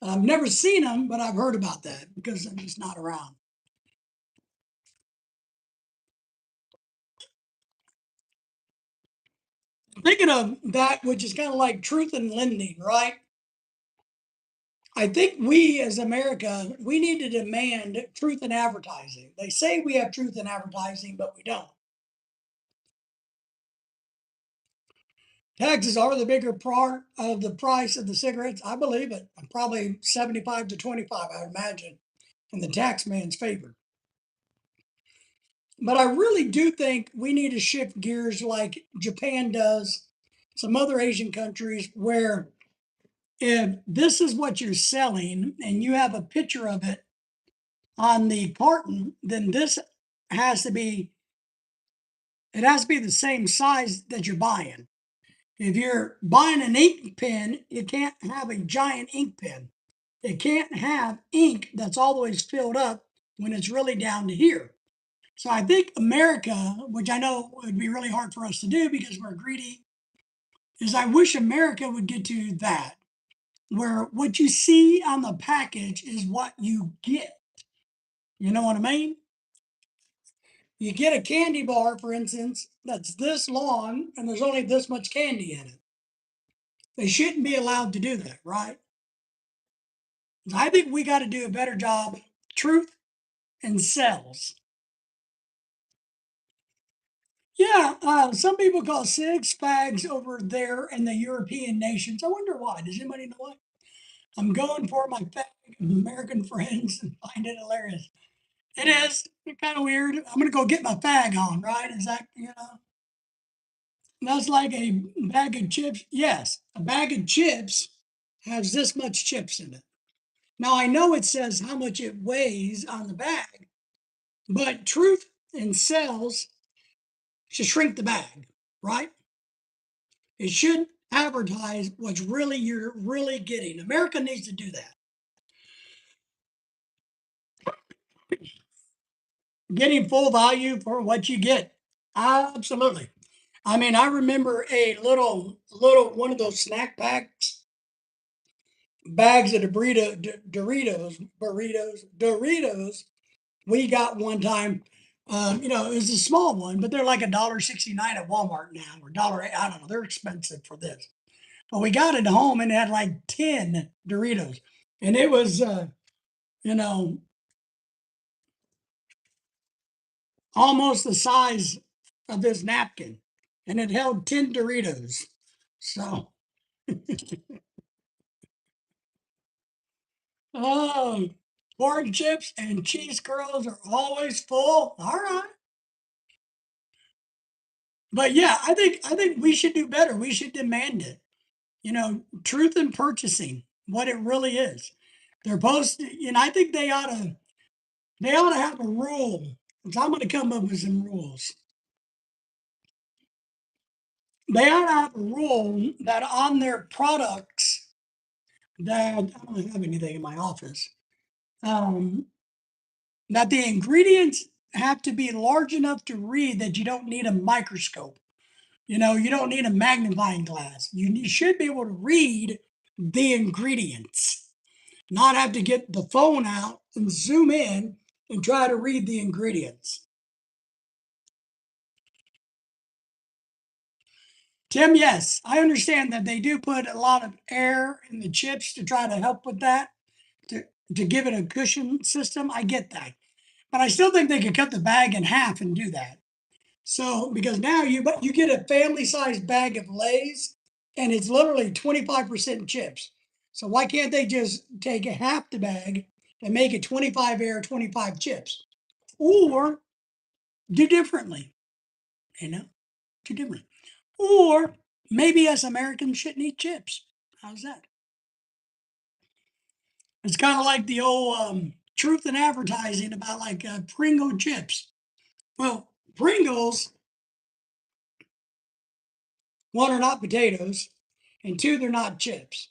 Speaker 1: I've never seen them, but I've heard about that because I'm just not around. Thinking of that, which is kind of like truth in lending, right? I think we as America, we need to demand truth in advertising. They say we have truth in advertising, but we don't. Taxes are the bigger part of the price of the cigarettes. I believe it. Probably 75 to 25, I would imagine, in the tax man's favor. But I really do think we need to shift gears like Japan does, some other Asian countries, where if this is what you're selling and you have a picture of it on the carton, then this has to be it has to be the same size that you're buying. If you're buying an ink pen, you can't have a giant ink pen. It can't have ink that's always filled up when it's really down to here. So I think America, which I know would be really hard for us to do because we're greedy, is I wish America would get to that, where what you see on the package is what you get. You know what I mean? You get a candy bar, for instance, that's this long and there's only this much candy in it. They shouldn't be allowed to do that, right? I think we got to do a better job. Truth and sells. Yeah, some people call six fags over there in the European nations. I wonder why. Does anybody know why? I'm going for my fag American friends and find it hilarious. It is kind of weird. I'm going to go get my fag on, right? Is that, that's like a bag of chips. Yes, a bag of chips has this much chips in it. Now I know it says how much it weighs on the bag, but truth and sales should shrink the bag, right? It should advertise what's really you're really getting. America needs to do that. Getting full value for what you get. Absolutely. I mean, I remember a little one of those snack packs bags of Doritos we got one time. It was a small one, but they're like $1.69 at Walmart now, or dollar. I don't know. They're expensive for this. But we got it home and it had like 10 Doritos, and it was you know almost the size of this napkin, and it held 10 Doritos. So, oh, pork chips and cheese curls are always full. All right. But yeah, I think we should do better. We should demand it. Truth in purchasing, what it really is. They're supposed to, and I think they ought to have a rule. 'Cause I'm going to come up with some rules. They ought to have a rule that on their products that I don't have anything in my office. Um, that the ingredients have to be large enough to read that you don't need a microscope. You don't need a magnifying glass. You should be able to read the ingredients, not have to get the phone out and zoom in and try to read the ingredients. Tim, yes, I understand that they do put a lot of air in the chips to try to help with that, to, to give it a cushion system. I get that. But I still think they could cut the bag in half and do that. So because now you get a family sized bag of Lay's and it's literally 25% chips. So why can't they just take a half the bag and make it 25 air, 25 chips? Or do differently, you know, do differently. Or maybe us Americans shouldn't eat chips. How's that? It's kind of like the old truth in advertising about like Pringle chips. Well, Pringles, one, are not potatoes, and two, they're not chips.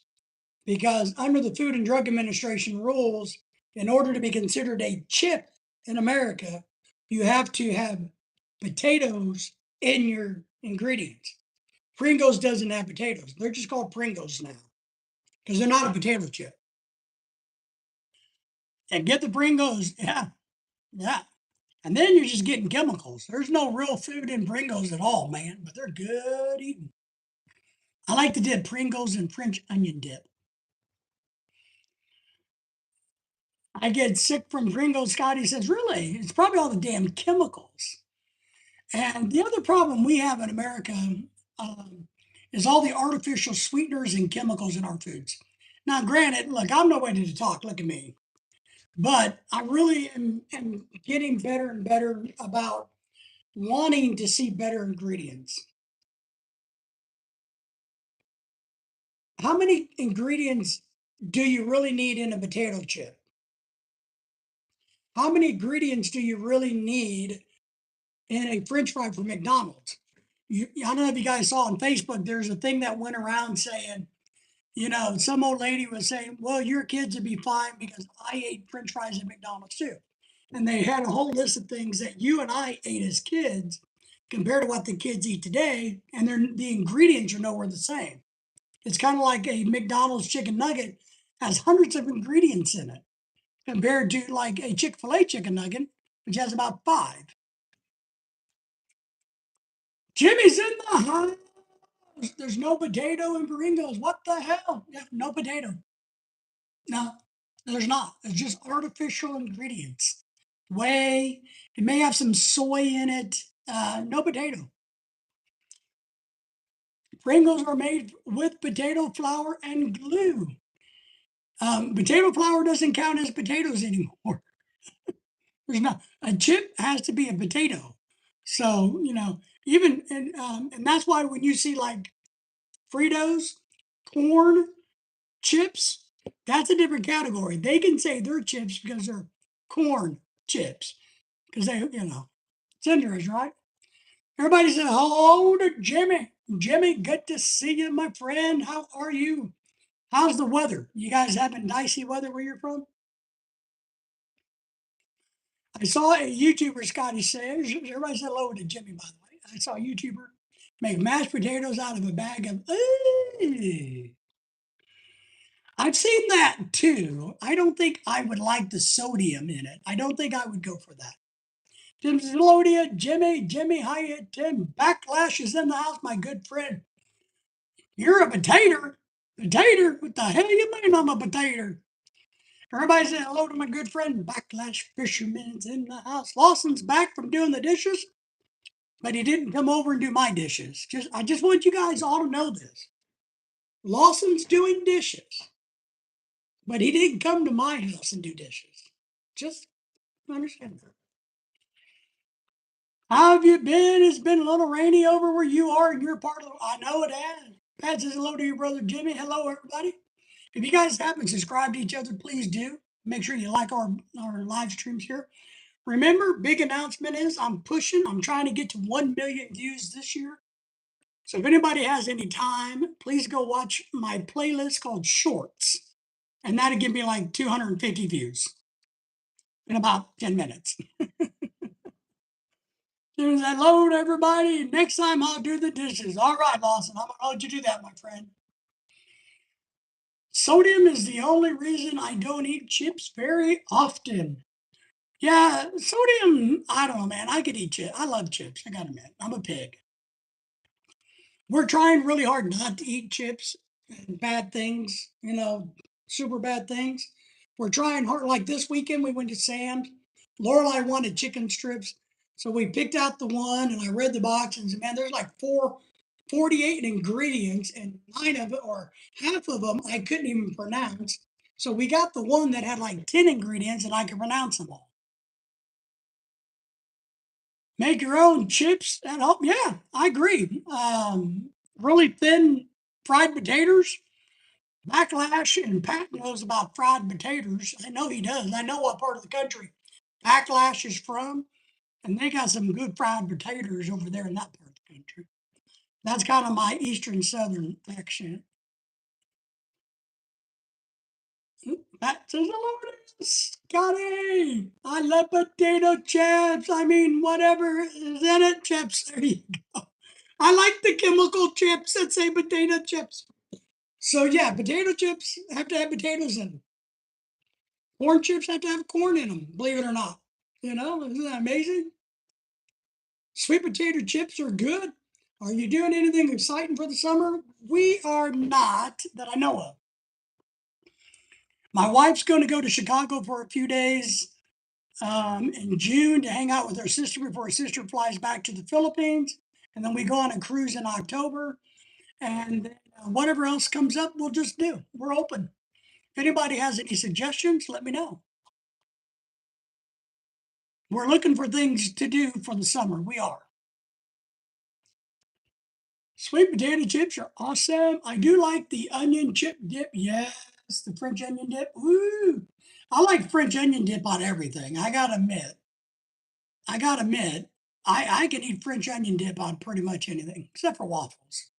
Speaker 1: Because under the Food and Drug Administration rules, in order to be considered a chip in America, you have to have potatoes in your ingredients. Pringles doesn't have potatoes. They're just called Pringles now because they're not a potato chip. And get the Pringles, yeah, yeah. And then you're just getting chemicals. There's no real food in Pringles at all, man, but they're good eating. I like to dip Pringles and French onion dip. I get sick from Pringles. Scotty says, really? It's probably all the damn chemicals. And the other problem we have in America um, is all the artificial sweeteners and chemicals in our foods. Now, granted, look, I'm nobody to talk. Look at me. But I really am getting better and better about wanting to see better ingredients. How many ingredients do you really need in a potato chip? How many ingredients do you really need in a French fry from McDonald's? I don't know if you guys saw on Facebook, there's a thing that went around saying, some old lady was saying, well, your kids would be fine because I ate French fries at McDonald's too. And they had a whole list of things that you and I ate as kids compared to what the kids eat today, and the ingredients are nowhere the same. It's kind of like a McDonald's chicken nugget has hundreds of ingredients in it compared to like a Chick-fil-A chicken nugget, which has about five. Jimmy's in the house. There's no potato in Pringles. What the hell? Yeah, no potato. No, there's not. It's just artificial ingredients. Whey. It may have some soy in it. No potato. Pringles are made with potato flour and glue. Potato flour doesn't count as potatoes anymore. There's not a chip has to be a potato. So even and that's why when you see like Fritos, corn chips, that's a different category. They can say they're chips because they're corn chips because cinders, right? Everybody said hello to Jimmy. Jimmy, good to see you, my friend. How are you? How's the weather? You guys having dicey weather where you're from? I saw a YouTuber, Scotty says. Everybody said hello to Jimmy, by the way. I saw a YouTuber make mashed potatoes out of a bag of. I've seen that too. I don't think I would like the sodium in it. I don't think I would go for that. Tim Zelodia, Jimmy Hyatt, Tim Backlash is in the house, my good friend. You're a potato? Potato? What the hell you mean I'm a potato? Everybody say hello to my good friend Backlash Fisherman's in the house. Lawson's back from doing the dishes, but he didn't come over and do my dishes. I just want you guys all to know this. Lawson's doing dishes, but he didn't come to my house and do dishes. Just understand that. How have you been? It's been a little rainy over where you are and you're part of I know it has. Pat says hello to your brother Jimmy. Hello, everybody. If you guys haven't subscribed to each other, please do. Make sure you like our live streams here. Remember, big announcement is I'm trying to get to 1 million views this year. So if anybody has any time, please go watch my playlist called Shorts. And that'll give me like 250 views in about 10 minutes. There's that load, everybody. Next time I'll do the dishes. All right, Lawson, I'm gonna let you do that, my friend. Sodium is the only reason I don't eat chips very often. Yeah, sodium, I don't know, man. I could eat chips. I love chips. I gotta admit, I'm a pig. We're trying really hard not to eat chips and bad things, super bad things. We're trying hard. Like this weekend, we went to Sam's. Lorelai wanted chicken strips. So we picked out the one and I read the box and said, man, there's like 48 ingredients and nine of it or half of them I couldn't even pronounce. So we got the one that had like 10 ingredients and I could pronounce them all. Make your own chips at home. Yeah, I agree. Really thin fried potatoes. Backlash and Pat knows about fried potatoes. I know he does. I know what part of the country Backlash is from, and they got some good fried potatoes over there in that part of the country. That's kind of my eastern southern accent. That says hello to Scotty. I love potato chips. I mean, whatever is in it, chips. There you go. I like the chemical chips that say potato chips. So yeah, potato chips have to have potatoes in them. Corn chips have to have corn in them, believe it or not. Isn't that amazing? Sweet potato chips are good. Are you doing anything exciting for the summer? We are not, that I know of. My wife's going to go to Chicago for a few days in June to hang out with her sister before her sister flies back to the Philippines. And then we go on a cruise in October. And whatever else comes up, we'll just do. We're open. If anybody has any suggestions, let me know. We're looking for things to do for the summer. We are. Sweet potato chips are awesome. I do like the onion chip dip. Yes, the French onion dip. Woo! I like French onion dip on everything. I gotta admit, I can eat French onion dip on pretty much anything except for waffles.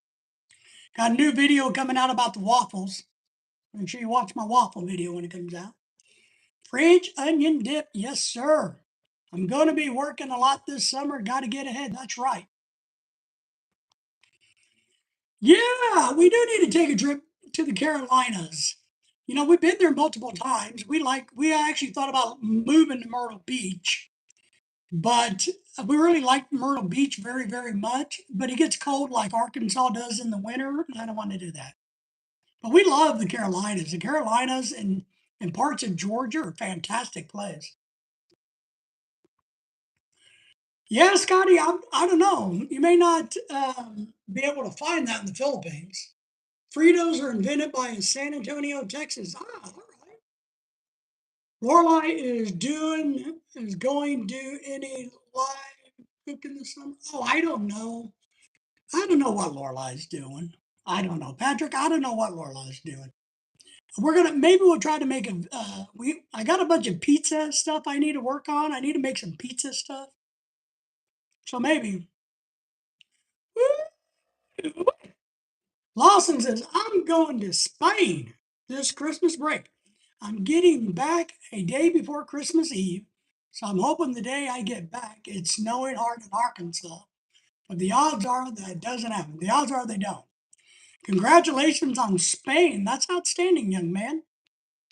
Speaker 1: Got a new video coming out about the waffles. Make sure you watch my waffle video when it comes out. French onion dip, yes, sir. I'm going to be working a lot this summer. Got to get ahead. That's right. Yeah, we do need to take a trip to the Carolinas. We've been there multiple times. We actually thought about moving to Myrtle Beach, but we really like Myrtle Beach very, very much. But it gets cold like Arkansas does in the winter, and I don't want to do that. But we love the Carolinas. The Carolinas and parts of Georgia are fantastic place. Yeah, Scotty, I don't know. You may not be able to find that in the Philippines. Fritos are invented by in San Antonio, Texas. All right. Lorelai is going to do any live cooking this summer. Oh, I don't know. I don't know what Lorelai's doing. I don't know, Patrick. I don't know what Lorelai's doing. Maybe we'll try to make a. I got a bunch of pizza stuff I need to work on. I need to make some pizza stuff. So maybe. Lawson says, I'm going to Spain this Christmas break. I'm getting back a day before Christmas Eve. So I'm hoping the day I get back, it's snowing hard in Arkansas. But the odds are that it doesn't happen. The odds are they don't. Congratulations on Spain. That's outstanding, young man.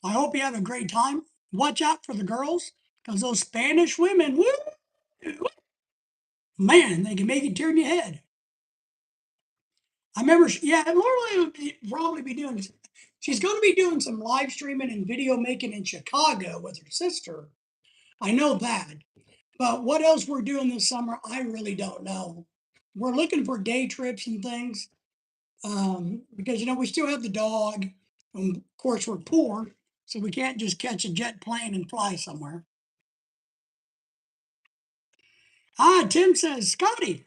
Speaker 1: I hope you have a great time. Watch out for the girls, because those Spanish women, woo! Man, they can make you turn your head. I remember, yeah, Lorelai would probably be doing. She's going to be doing some live streaming and video making in Chicago with her sister. I know that, but what else we're doing this summer, I really don't know. We're looking for day trips and things because we still have the dog, and of course we're poor, so we can't just catch a jet plane and fly somewhere. Tim says, Scotty,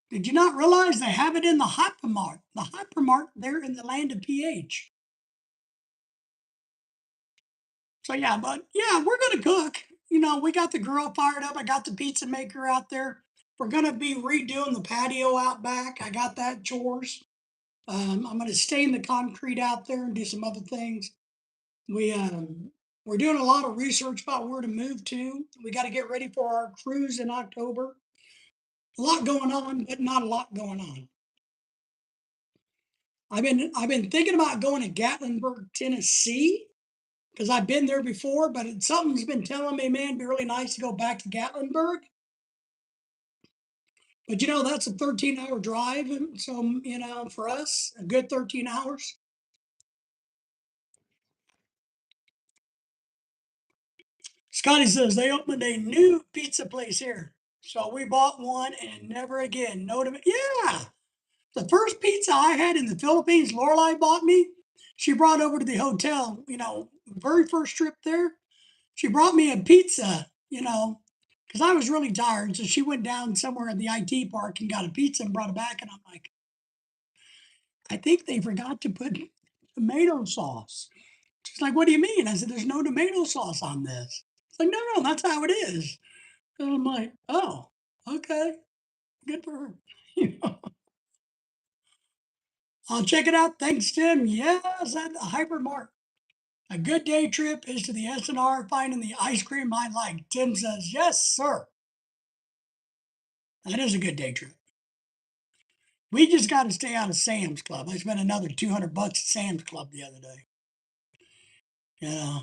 Speaker 1: did you not realize they have it in the hypermart? The hypermart there in the land of PH. So yeah, but yeah, we're gonna cook. We got the grill fired up. I got the pizza maker out there. We're gonna be redoing the patio out back. I got that chores. I'm gonna stain the concrete out there and do some other things. We're doing a lot of research about where to move to. We got to get ready for our cruise in October. A lot going on, but not a lot going on. I've been thinking about going to Gatlinburg, Tennessee, because I've been there before, but something's been telling me, man, it'd be really nice to go back to Gatlinburg. But that's a 13-hour drive. And so, for us, a good 13 hours. Scotty says they opened a new pizza place here. So we bought one and never again. Yeah. The first pizza I had in the Philippines, Lorelai bought me. She brought over to the hotel, very first trip there. She brought me a pizza, because I was really tired. So she went down somewhere at the IT park and got a pizza and brought it back. And I'm like, I think they forgot to put tomato sauce. She's like, what do you mean? I said, there's no tomato sauce on this. It's like, no, no, that's how it is. And I'm like, oh, okay, good for her. I'll check it out. Thanks, Tim. Yes, at the Hypermart. A good day trip is to the SNR finding the ice cream I like. Tim says, yes, sir. That is a good day trip. We just got to stay out of Sam's Club. I spent another $200 at Sam's Club the other day. Yeah.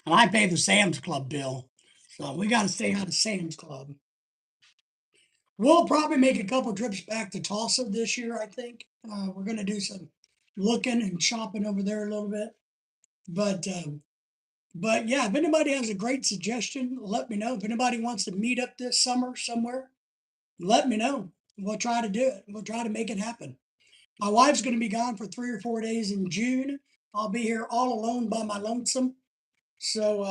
Speaker 1: And I pay the Sam's Club bill. So we got to stay out of Sam's Club. We'll probably make a couple trips back to Tulsa this year, I think. We're going to do some looking and shopping over there a little bit. But yeah, if anybody has a great suggestion, let me know. If anybody wants to meet up this summer somewhere, let me know. We'll try to do it. We'll try to make it happen. My wife's going to be gone for 3 or 4 days in June. I'll be here all alone by my lonesome. So,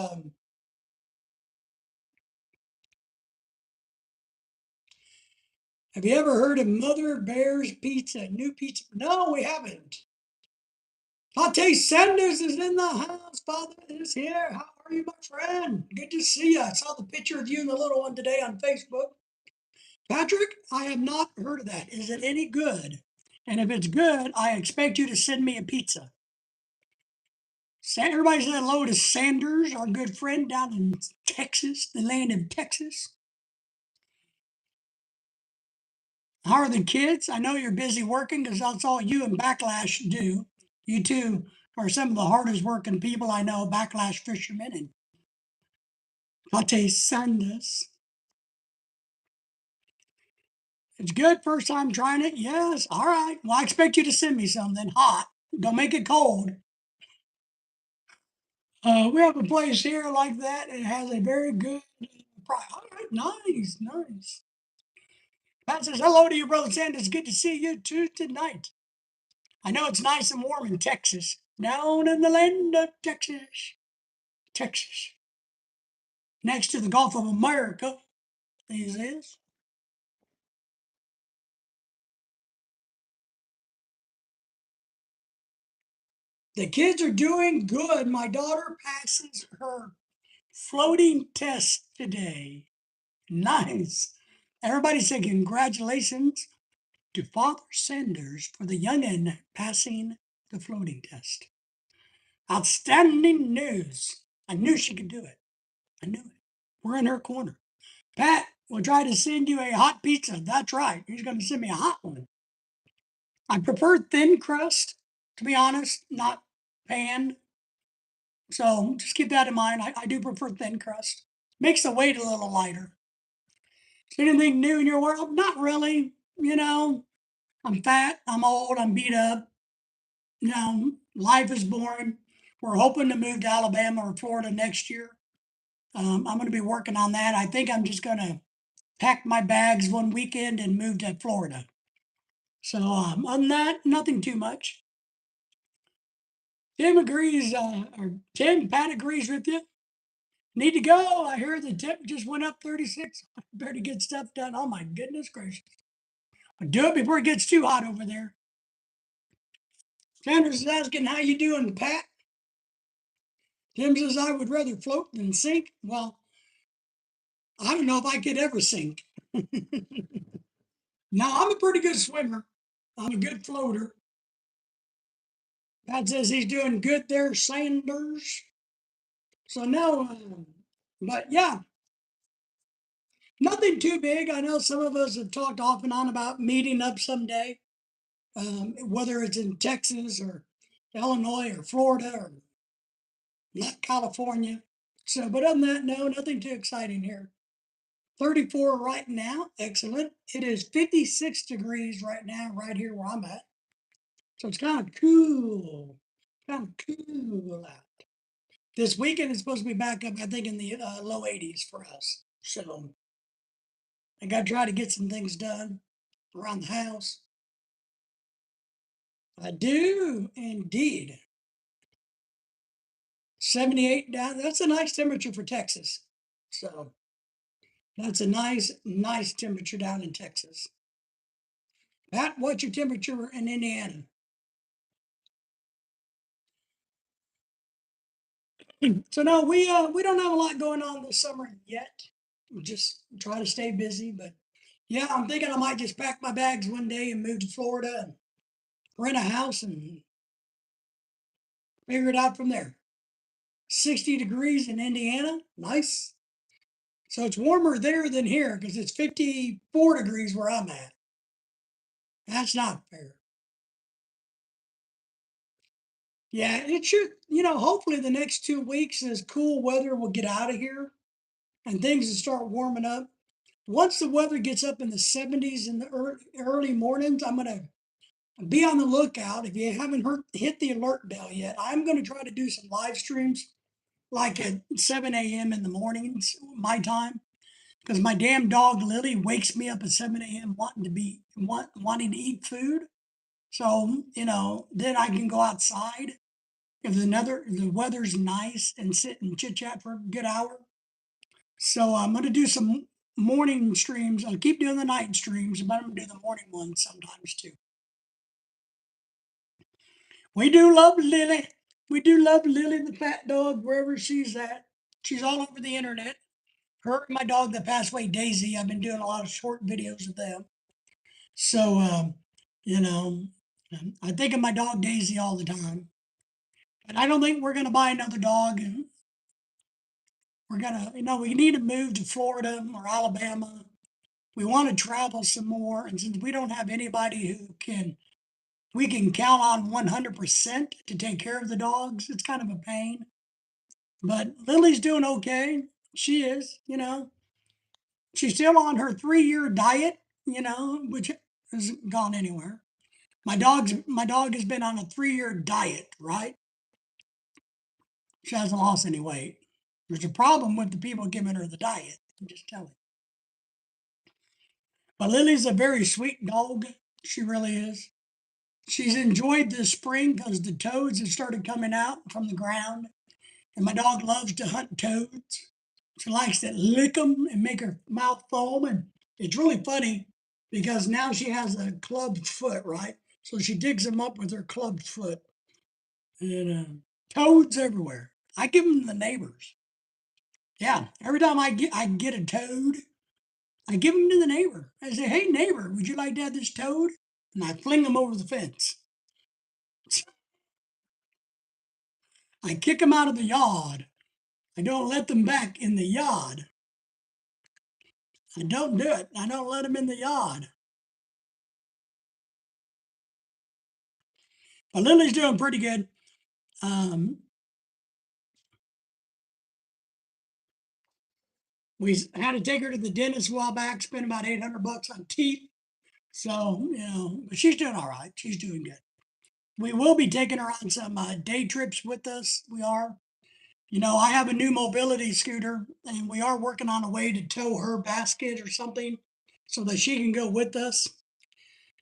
Speaker 1: have you ever heard of Mother Bear's Pizza? New pizza? No, we haven't. Pate Sanders is in the house. Father is here. How are you, my friend? Good to see you. I saw the picture of you and the little one today on Facebook. Patrick, I have not heard of that. Is it any good? And if it's good, I expect you to send me a pizza. Everybody said hello to Sanders, our good friend down in Texas, the land of Texas. How are the kids? I know you're busy working because that's all you and Backlash do. You two are some of the hardest working people I know, Backlash fishermen and Pate Sanders. It's good. First time trying it. Yes. All right. Well, I expect you to send me something hot. Don't make it cold. We have a place here like that. It has a very good price. All right. Nice. Nice. Pat says, hello to you, Brother Sanders. Good to see you too tonight. I know it's nice and warm in Texas. Down in the land of Texas. Texas. Next to the Gulf of America. These is. The kids are doing good. My daughter passes her floating test today. Nice. Everybody say congratulations to Father Sanders for the youngin passing the floating test. Outstanding news. I knew she could do it. I knew it. We're in her corner. Pat will try to send you a hot pizza. That's right. He's going to send me a hot one. I prefer thin crust, to be honest, not pan. So just keep that in mind. I do prefer thin crust. Makes the weight a little lighter. Is anything new in your world? Not really. You know, I'm fat, I'm old, I'm beat up. You know, life is boring. We're hoping to move to Alabama or Florida next year. I'm going to be working on that. I think I'm just going to pack my bags one weekend and move to Florida. So, other than that, nothing too much. Tim agrees, or Tim, Pat agrees with you. Need to go. I hear the tip just went up 36. Better get stuff done. Oh my goodness gracious. But do it before it gets too hot over there. Sanders is asking how you doing, Pat. Tim says I would rather float than sink. Well, I don't know if I could ever sink. Now I'm a pretty good swimmer. I'm a good floater. Pat says he's doing good there, Sanders. So no, but yeah, nothing too big. I know some of us have talked off and on about meeting up someday, whether it's in Texas or Illinois or Florida or not California. So, but other than that, no, nothing too exciting here. 34 right now, excellent. It is 56 degrees right now, right here where I'm at. So it's kind of cool out. This weekend is supposed to be back up, I think, in the low 80s for us. So I got to try to get some things done around the house. I do indeed. 78 down. That's a nice temperature for Texas. So that's a nice temperature down in Texas. Pat, what's your temperature in Indiana? So no, we don't have a lot going on this summer yet. We just try to stay busy, but yeah, I'm thinking I might just pack my bags one day and move to Florida and rent a house and figure it out from there. 60 degrees in Indiana, nice. So it's warmer there than here because it's 54 degrees where I'm at. That's not fair. Yeah, it should, hopefully the next 2 weeks as cool weather will get out of here and things will start warming up. Once the weather gets up in the 70s in the early mornings, I'm going to be on the lookout. If you haven't hit the alert bell yet, I'm going to try to do some live streams like at 7 a.m. in the mornings, my time, because my damn dog Lily wakes me up at 7 a.m. wanting to eat food. So, then I can go outside if the weather's nice and sit and chit chat for a good hour. So I'm going to do some morning streams. I'll keep doing the night streams, but I'm going to do the morning ones sometimes too. We do love Lily. We do love Lily, the fat dog, wherever she's at. She's all over the internet. Her and my dog that passed away, Daisy, I've been doing a lot of short videos of them. So, you know, I think of my dog Daisy all the time. But I don't think we're going to buy another dog. And we're going to, we need to move to Florida or Alabama. We want to travel some more. And since we don't have anybody we can count on 100% to take care of the dogs, it's kind of a pain. But Lily's doing okay. She is, she's still on her 3-year diet, which hasn't gone anywhere. My dog has been on a 3-year diet, right? She hasn't lost any weight. There's a problem with the people giving her the diet. I'm just telling. But Lily's a very sweet dog. She really is. She's enjoyed this spring because the toads have started coming out from the ground. And my dog loves to hunt toads. She likes to lick them and make her mouth foam. And it's really funny because now she has a clubbed foot, right? So she digs them up with her clubbed foot. And toads everywhere. I give them to the neighbors. Yeah, every time I get a toad, I give them to the neighbor. I say, "Hey neighbor, would you like to have this toad?" And I fling them over the fence. I kick them out of the yard. I don't let them back in the yard. I don't do it. I don't let them in the yard. But Lily's doing pretty good. Um, had to take her to the dentist a while back, spent about 800 bucks on teeth. So, but she's doing all right. She's doing good. We will be taking her on some day trips with us. We are. I have a new mobility scooter, and we are working on a way to tow her basket or something so that she can go with us.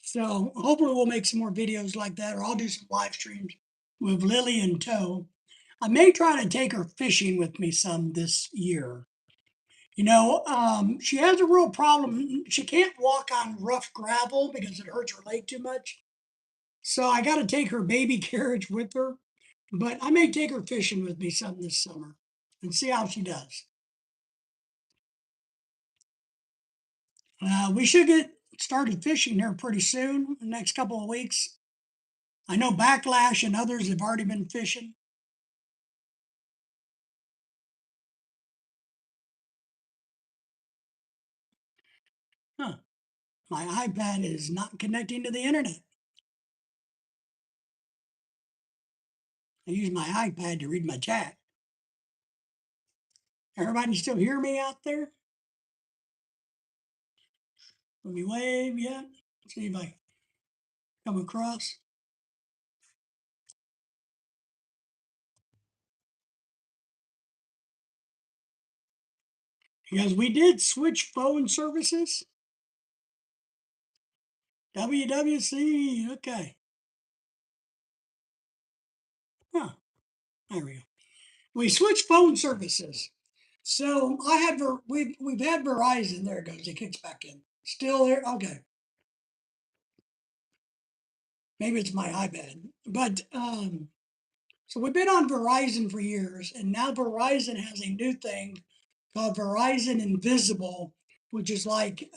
Speaker 1: So hopefully we'll make some more videos like that, or I'll do some live streams with Lily in tow. I may try to take her fishing with me some this year. She has a real problem. She can't walk on rough gravel because it hurts her leg too much. So I got to take her baby carriage with her, but I may take her fishing with me some this summer and see how she does. We should get started fishing here pretty soon, the next couple of weeks. I know Backlash and others have already been fishing. Huh. My iPad is not connecting to the internet. I use my iPad to read my chat. Everybody still hear me out there? Let me wave, yeah. See if I come across. Because we did switch phone services. WWC, okay. Huh, there we go. We switched phone services. So we've had Verizon. There it goes. It kicks back in. Still there. Okay. Maybe it's my iPad. But so we've been on Verizon for years, and now Verizon has a new thing called Verizon Invisible, which is like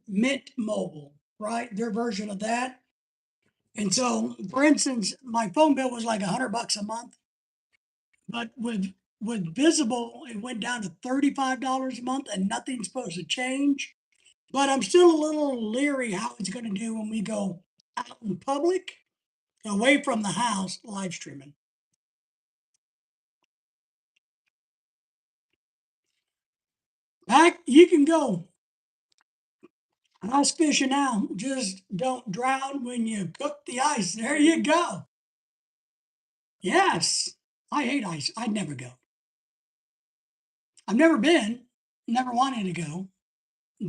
Speaker 1: Mint Mobile, right? Their version of that. And so, for instance, my phone bill was like $100 a month, but with Visible, it went down to $35 a month, and nothing's supposed to change. But I'm still a little leery how it's going to do when we go out in public, away from the house, live streaming. Back, you can go ice fishing now. Just don't drown when you cook the ice. There you go. Yes, I hate ice. I'd never go. I've never been, never wanted to go.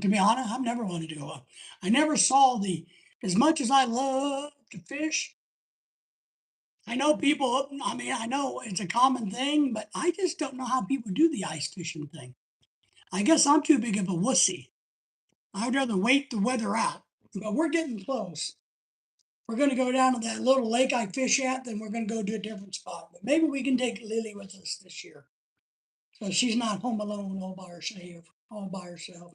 Speaker 1: To be honest, I've never wanted to go. I never saw as much as I love to fish. I know people, I mean, I know it's a common thing, but I just don't know how people do the ice fishing thing. I guess I'm too big of a wussy. I'd rather wait the weather out. But we're getting close. We're going to go down to that little lake I fish at, then we're going to go to a different spot. But maybe we can take Lily with us this year. So she's not home alone all by herself, all by herself.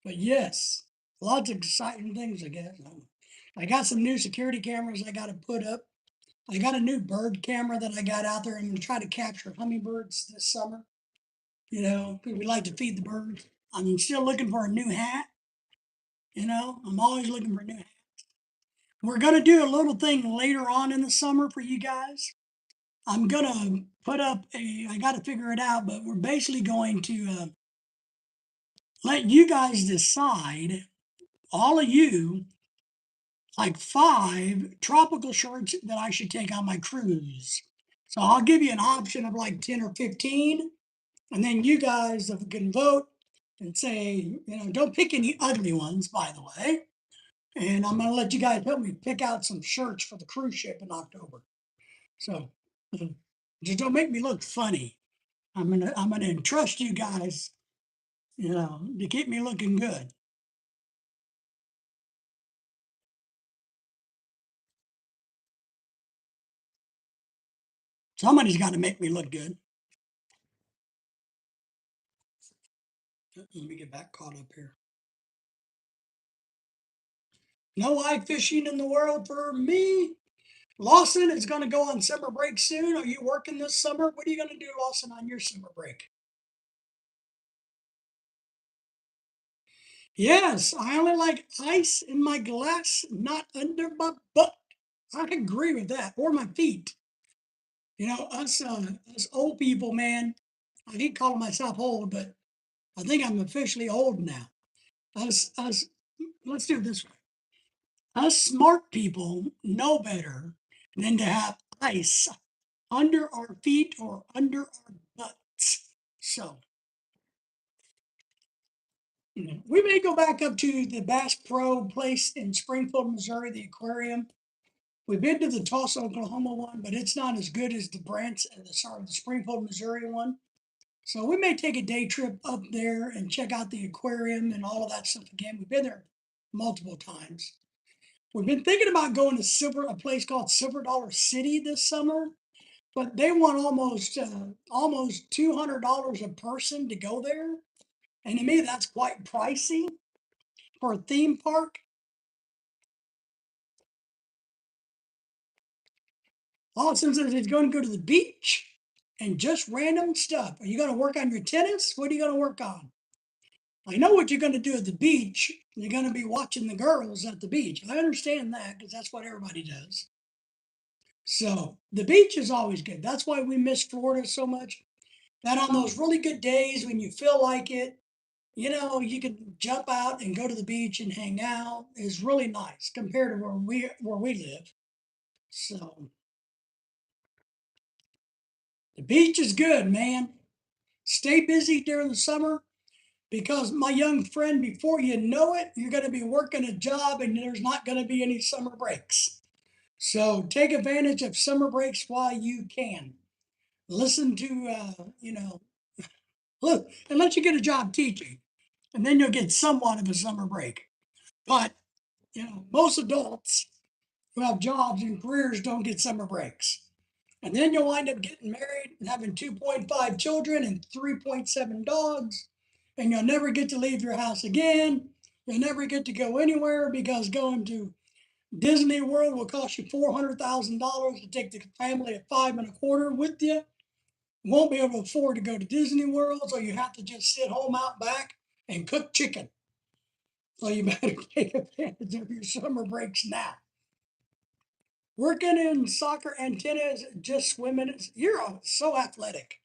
Speaker 1: But yes, lots of exciting things, I guess. I got some new security cameras I got to put up. I got a new bird camera that I got out there. I'm going to try to capture hummingbirds this summer. We like to feed the birds. I'm still looking for a new hat. I'm always looking for new hats. We're going to do a little thing later on in the summer for you guys. I'm going to put up I got to figure it out, but we're basically going to let you guys decide, all of you, like 5 tropical shirts that I should take on my cruise. So I'll give you an option of like 10 or 15, and then you guys can vote and say, don't pick any ugly ones, by the way. And I'm going to let you guys help me pick out some shirts for the cruise ship in October. So just don't make me look funny. I'm gonna entrust you guys, to keep me looking good. Somebody's got to make me look good. Let me get back caught up here. No eye fishing in the world for me. Lawson is going to go on summer break soon. Are you working this summer? What are you going to do, Lawson, on your summer break? Yes, I only like ice in my glass, not under my butt. I agree with that, or my feet. Us old people, man. I hate calling myself old, but I think I'm officially old now. Us, let's do it this way. Us smart people know better than to have ice under our feet or under our butts. So, we may go back up to the Bass Pro place in Springfield, Missouri, the aquarium. We've been to the Tulsa, Oklahoma one, but it's not as good as the the Springfield, Missouri one. So we may take a day trip up there and check out the aquarium and all of that stuff again. We've been there multiple times. We've been thinking about going to a place called Silver Dollar City this summer, but they want almost $200 a person to go there, and to me that's quite pricey for a theme park. Austin says he's going to go to the beach and just random stuff. Are you going to work on your tennis? What are you going to work on? I know what you're going to do at the beach. You're going to be watching the girls at the beach. I understand that because that's what everybody does. So the beach is always good. That's why we miss Florida so much. That on those really good days when you feel like it, you can jump out and go to the beach and hang out is really nice compared to where we live. So the beach is good, man. Stay busy during the summer because my young friend, before you know it, you're going to be working a job and there's not going to be any summer breaks. So take advantage of summer breaks while you can. Listen to, look, unless you get a job teaching, and then you'll get somewhat of a summer break. But, most adults who have jobs and careers don't get summer breaks. And then you'll wind up getting married and having 2.5 children and 3.7 dogs, and you'll never get to leave your house again. You'll never get to go anywhere because going to Disney World will cost you $400,000 to take the family of five and a quarter with you. Won't be able to afford to go to Disney World, so you have to just sit home out back and cook chicken. So you better take advantage of your summer breaks now. Working in soccer and tennis, just swimming. You're so athletic,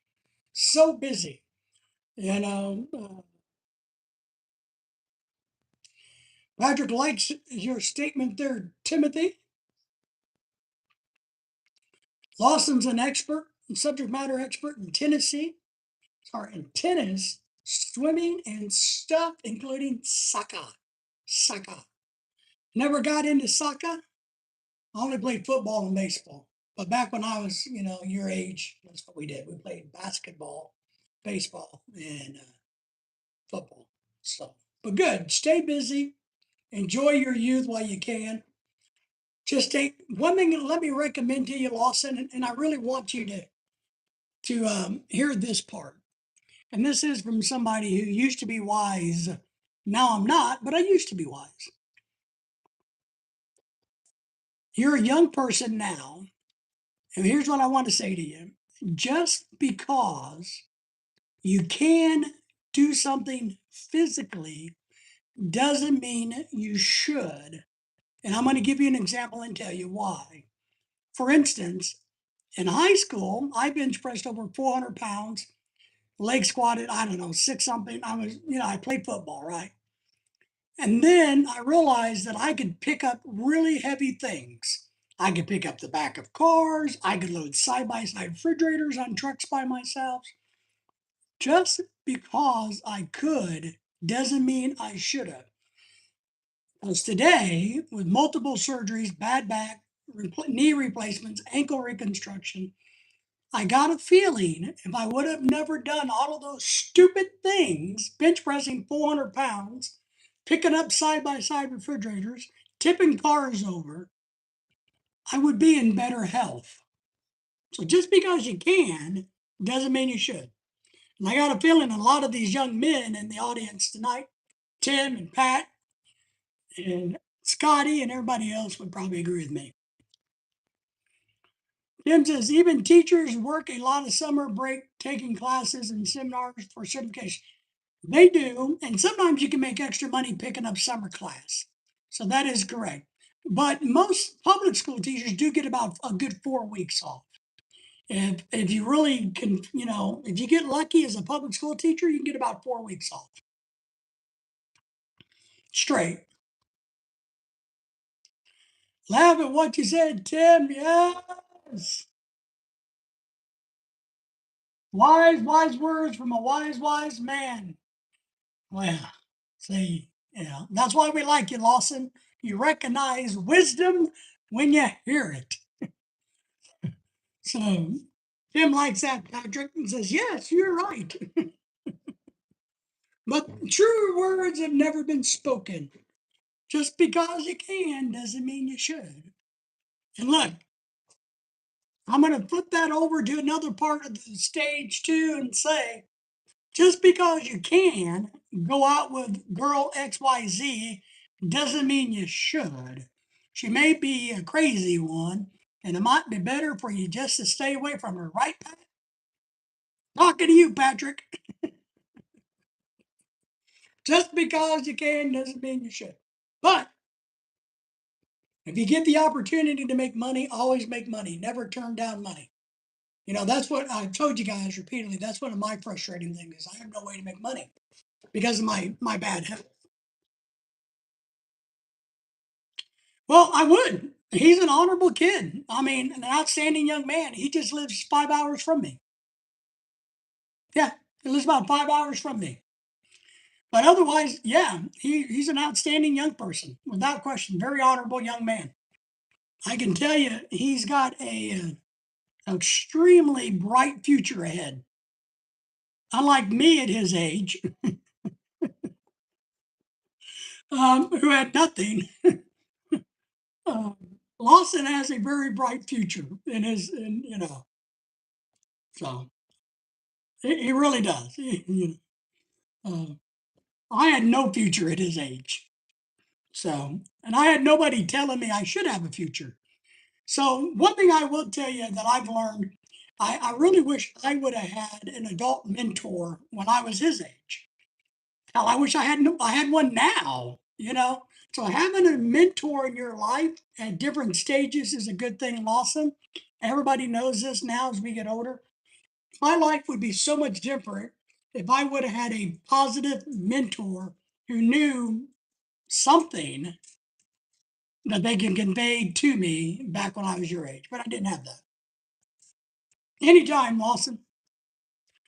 Speaker 1: so busy. Patrick likes your statement there, Timothy. Lawson's an expert, subject matter expert in tennis, swimming, and stuff, including soccer. Soccer. Never got into soccer. I only played football and baseball. But back when I was, your age, that's what we did. We played basketball, baseball, and football. So, but good. Stay busy. Enjoy your youth while you can. Just take one thing. Let me recommend to you, Lawson, and I really want you to hear this part. And this is from somebody who used to be wise. Now I'm not, but I used to be wise. You're a young person now, and here's what I want to say to you. Just because you can do something physically doesn't mean you should. And I'm going to give you an example and tell you why. For instance, in high school, I bench pressed over 400 pounds, leg squatted, I don't know, six something. I played football, right? And then I realized that I could pick up really heavy things. I could pick up the back of cars. I could load side by side refrigerators on trucks by myself. Just because I could doesn't mean I should have. Because today, with multiple surgeries, bad back, knee replacements, ankle reconstruction, I got a feeling if I would have never done all of those stupid things, bench pressing 400 pounds, picking up side by side refrigerators, tipping cars over, I would be in better health. So just because you can doesn't mean you should. And I got a feeling a lot of these young men in the audience tonight, Tim and Pat and Scotty and everybody else would probably agree with me. Tim says even teachers work a lot of summer break taking classes and seminars for certification. They do, and sometimes you can make extra money picking up summer class. So that is correct. But most public school teachers do get about a good 4 weeks off. If you really can, if you get lucky as a public school teacher, you can get about 4 weeks off straight. Laugh at what you said, Tim. Yes. Wise words from a wise man. Well, see, that's why we like you, Lawson. You recognize wisdom when you hear it. So Tim likes that, Patrick, and says, yes, you're right. But true words have never been spoken. Just because you can doesn't mean you should. And look, I'm going to flip that over to another part of the stage too and say, just because you can go out with girl XYZ doesn't mean you should. She may be a crazy one, and it might be better for you just to stay away from her, right, Pat? Talking to you, Patrick. Just because you can doesn't mean you should. But if you get the opportunity to make money, always make money. Never turn down money. That's what I've told you guys repeatedly. That's one of my frustrating things is I have no way to make money because of my bad health. Well, I would. He's an honorable kid. I mean, an outstanding young man. He just lives 5 hours from me. Yeah, he lives about 5 hours from me. But otherwise, yeah, he's an outstanding young person, without question. Very honorable young man. I can tell you, he's got extremely bright future ahead. Unlike me at his age, who had nothing, uh, Lawson has a very bright future in so he really does. Uh, I had no future at his age. So, and I had nobody telling me I should have a future. So, one thing I will tell you that I've learned, I really wish I would have had an adult mentor when I was his age. Hell, I wish I had one now. So having a mentor in your life at different stages is a good thing, Lawson. Everybody knows this now as we get older. My life would be so much different if I would have had a positive mentor who knew something that they can convey to me back when I was your age, but I didn't have that. Anytime, Lawson.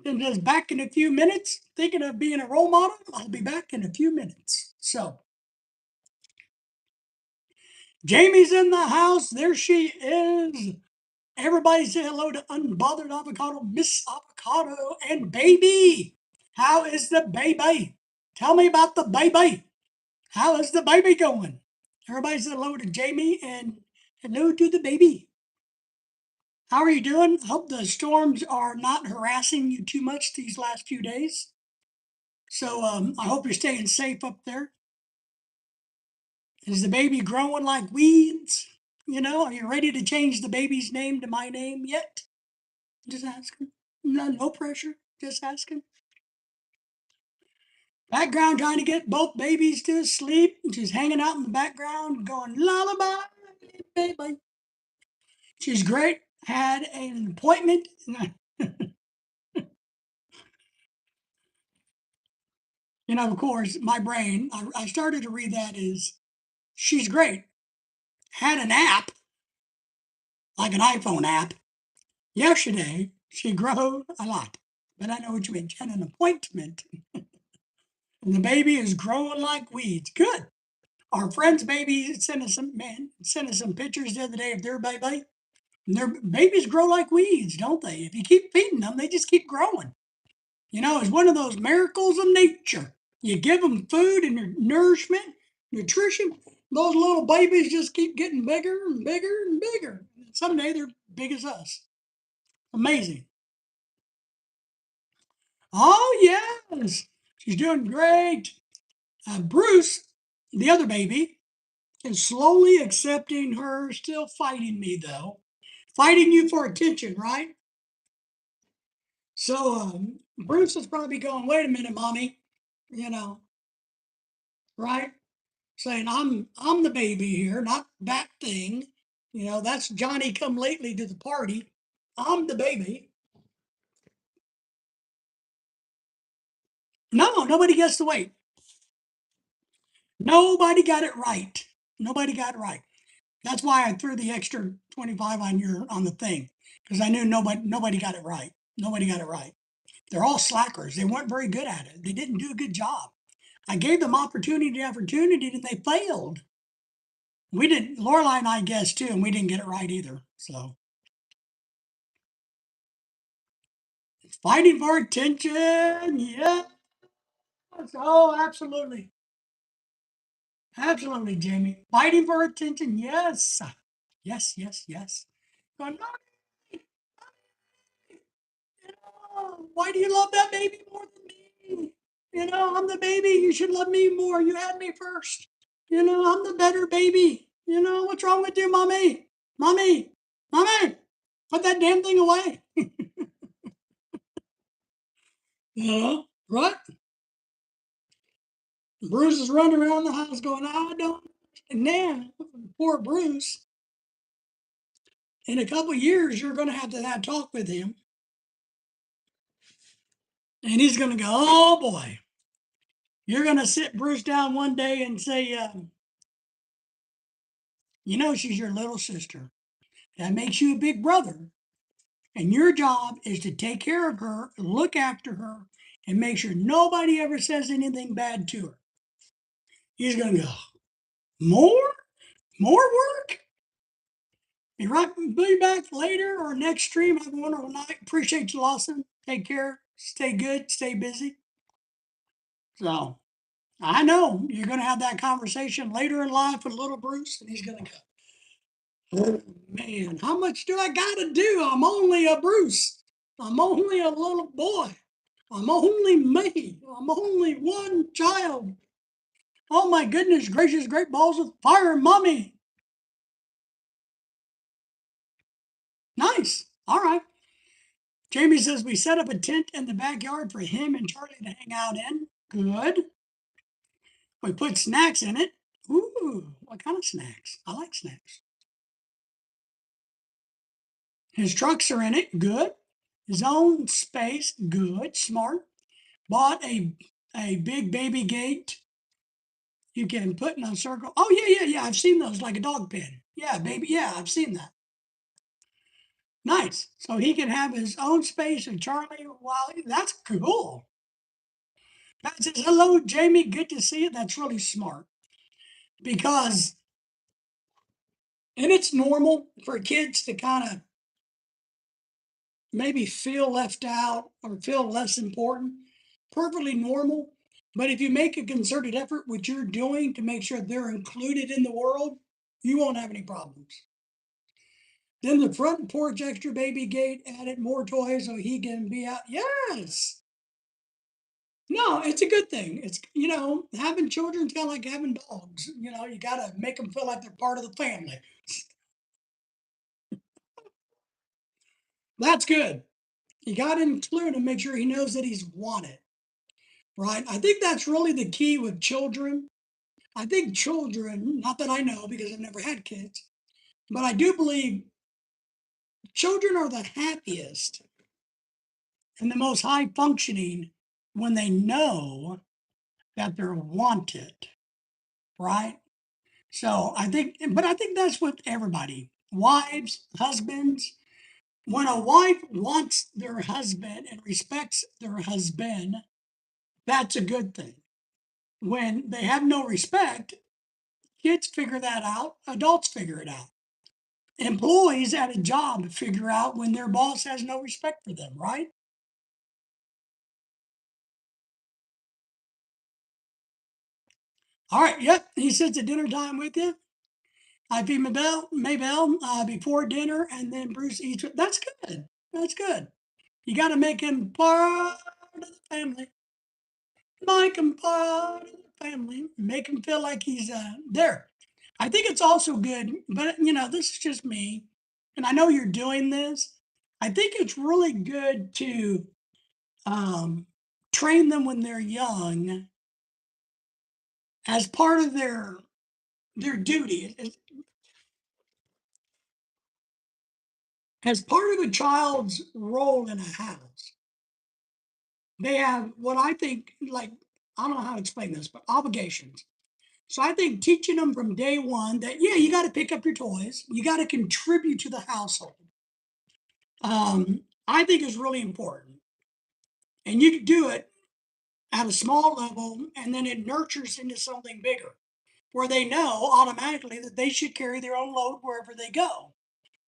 Speaker 1: And just back in a few minutes, thinking of being a role model, I'll be back in a few minutes. So, Jamie's in the house. There she is. Everybody say hello to Unbothered Avocado, Miss Avocado, and baby. How is the baby? Tell me about the baby. How is the baby going? Everybody say hello to Jamie and hello to the baby. How are you doing? Hope the storms are not harassing you too much these last few days. So I hope you're staying safe up there. Is the baby growing like weeds? Are you ready to change the baby's name to my name yet? Just asking. No pressure. Just asking. Background trying to get both babies to sleep. She's hanging out in the background going lullaby, baby. She's great. Had an appointment. Of course, my brain, I started to read that as she's great. Had an app, like an iPhone app. Yesterday, she grew a lot. But I know what you mean. She had an appointment, and the baby is growing like weeds. Good. Our friend's baby sent us some pictures the other day of their baby. And their babies grow like weeds, don't they? If you keep feeding them, they just keep growing. It's one of those miracles of nature. You give them food and nourishment, nutrition, those little babies just keep getting bigger and bigger and bigger. Someday they're big as us. Amazing. Oh, yes. She's doing great. Bruce, the other baby, is slowly accepting her, still fighting me, though. Fighting you for attention, right? So Bruce is probably going, wait a minute, mommy, you know, right? Saying I'm the baby here, not that thing. That's Johnny come lately to the party. I'm the baby. No, nobody gets to wait. Nobody got it right. Nobody got it right. That's why I threw the extra 25 on the thing, because I knew nobody got it right. Nobody got it right. They're all slackers. They weren't very good at it. They didn't do a good job. I gave them opportunity and they failed. We didn't. Lorelai and I guessed too, and we didn't get it right either. So fighting for attention, yes. Oh, absolutely, absolutely, Jamie. Fighting for attention, yes, yes, yes, yes. Going, "Oh, why do you love that baby more than me? I'm the baby. You should love me more. You had me first. I'm the better baby. What's wrong with you, mommy? Mommy, mommy, put that damn thing away. Right? Bruce is running around the house going, I don't. And now, poor Bruce, in a couple of years, you're going to have talk with him. And he's going to go, oh boy. You're going to sit Bruce down one day and say, she's your little sister. That makes you a big brother. And your job is to take care of her, look after her, and make sure nobody ever says anything bad to her. He's going to go, more? More work? Be back later or next stream. Have a wonderful night. Appreciate you, Lawson. Take care. Stay good. Stay busy. So I know you're going to have that conversation later in life with little Bruce, and he's going to go, oh, man, how much do I got to do? I'm only a Bruce. I'm only a little boy. I'm only me. I'm only one child. Oh my goodness gracious, great balls of fire, mommy. Nice. All right. Jamie says we set up a tent in the backyard for him and Charlie to hang out in. Good. We put snacks in it. Ooh, what kind of snacks? I like snacks. His trucks are in it. Good. His own space. Good. Smart. Bought a big baby gate you can put in a circle. Oh yeah, yeah, yeah. I've seen those like a dog pen. Yeah, baby. Yeah, I've seen that. Nice. So he can have his own space and Charlie while that's cool. That says, hello, Jamie. Good to see you. That's really smart because, and it's normal for kids to kind of maybe feel left out or feel less important. Perfectly normal. But if you make a concerted effort, what you're doing to make sure they're included in the world, you won't have any problems. Then the front porch extra baby gate added more toys so he can be out. Yes. No, it's a good thing. It's, having children's kind of like having dogs. You got to make them feel like they're part of the family. That's good. You got to include him, make sure he knows that he's wanted, right? I think that's really the key with children. I think children, not that I know because I've never had kids, but I do believe children are the happiest and the most high functioning when they know that they're wanted, right? So I think that's with everybody, wives, husbands. When a wife wants their husband and respects their husband, that's a good thing. When they have no respect, kids figure that out, adults figure it out. Employees at a job figure out when their boss has no respect for them, right? All right, yep. He sits at dinner time with you. I feed Maybell before dinner, and then Bruce eats. That's good. That's good. You got to make him part of the family. Make him part of the family. Make him feel like he's there. I think it's also good, but this is just me, and I know you're doing this. I think it's really good to um, train them when they're young as part of their duty. As part of a child's role in a house, they have what I think, like, I don't know how to explain this, but obligations. So I think teaching them from day one that, yeah, you got to pick up your toys, you got to contribute to the household, I think is really important. And you can do it at a small level, and then it nurtures into something bigger where they know automatically that they should carry their own load wherever they go,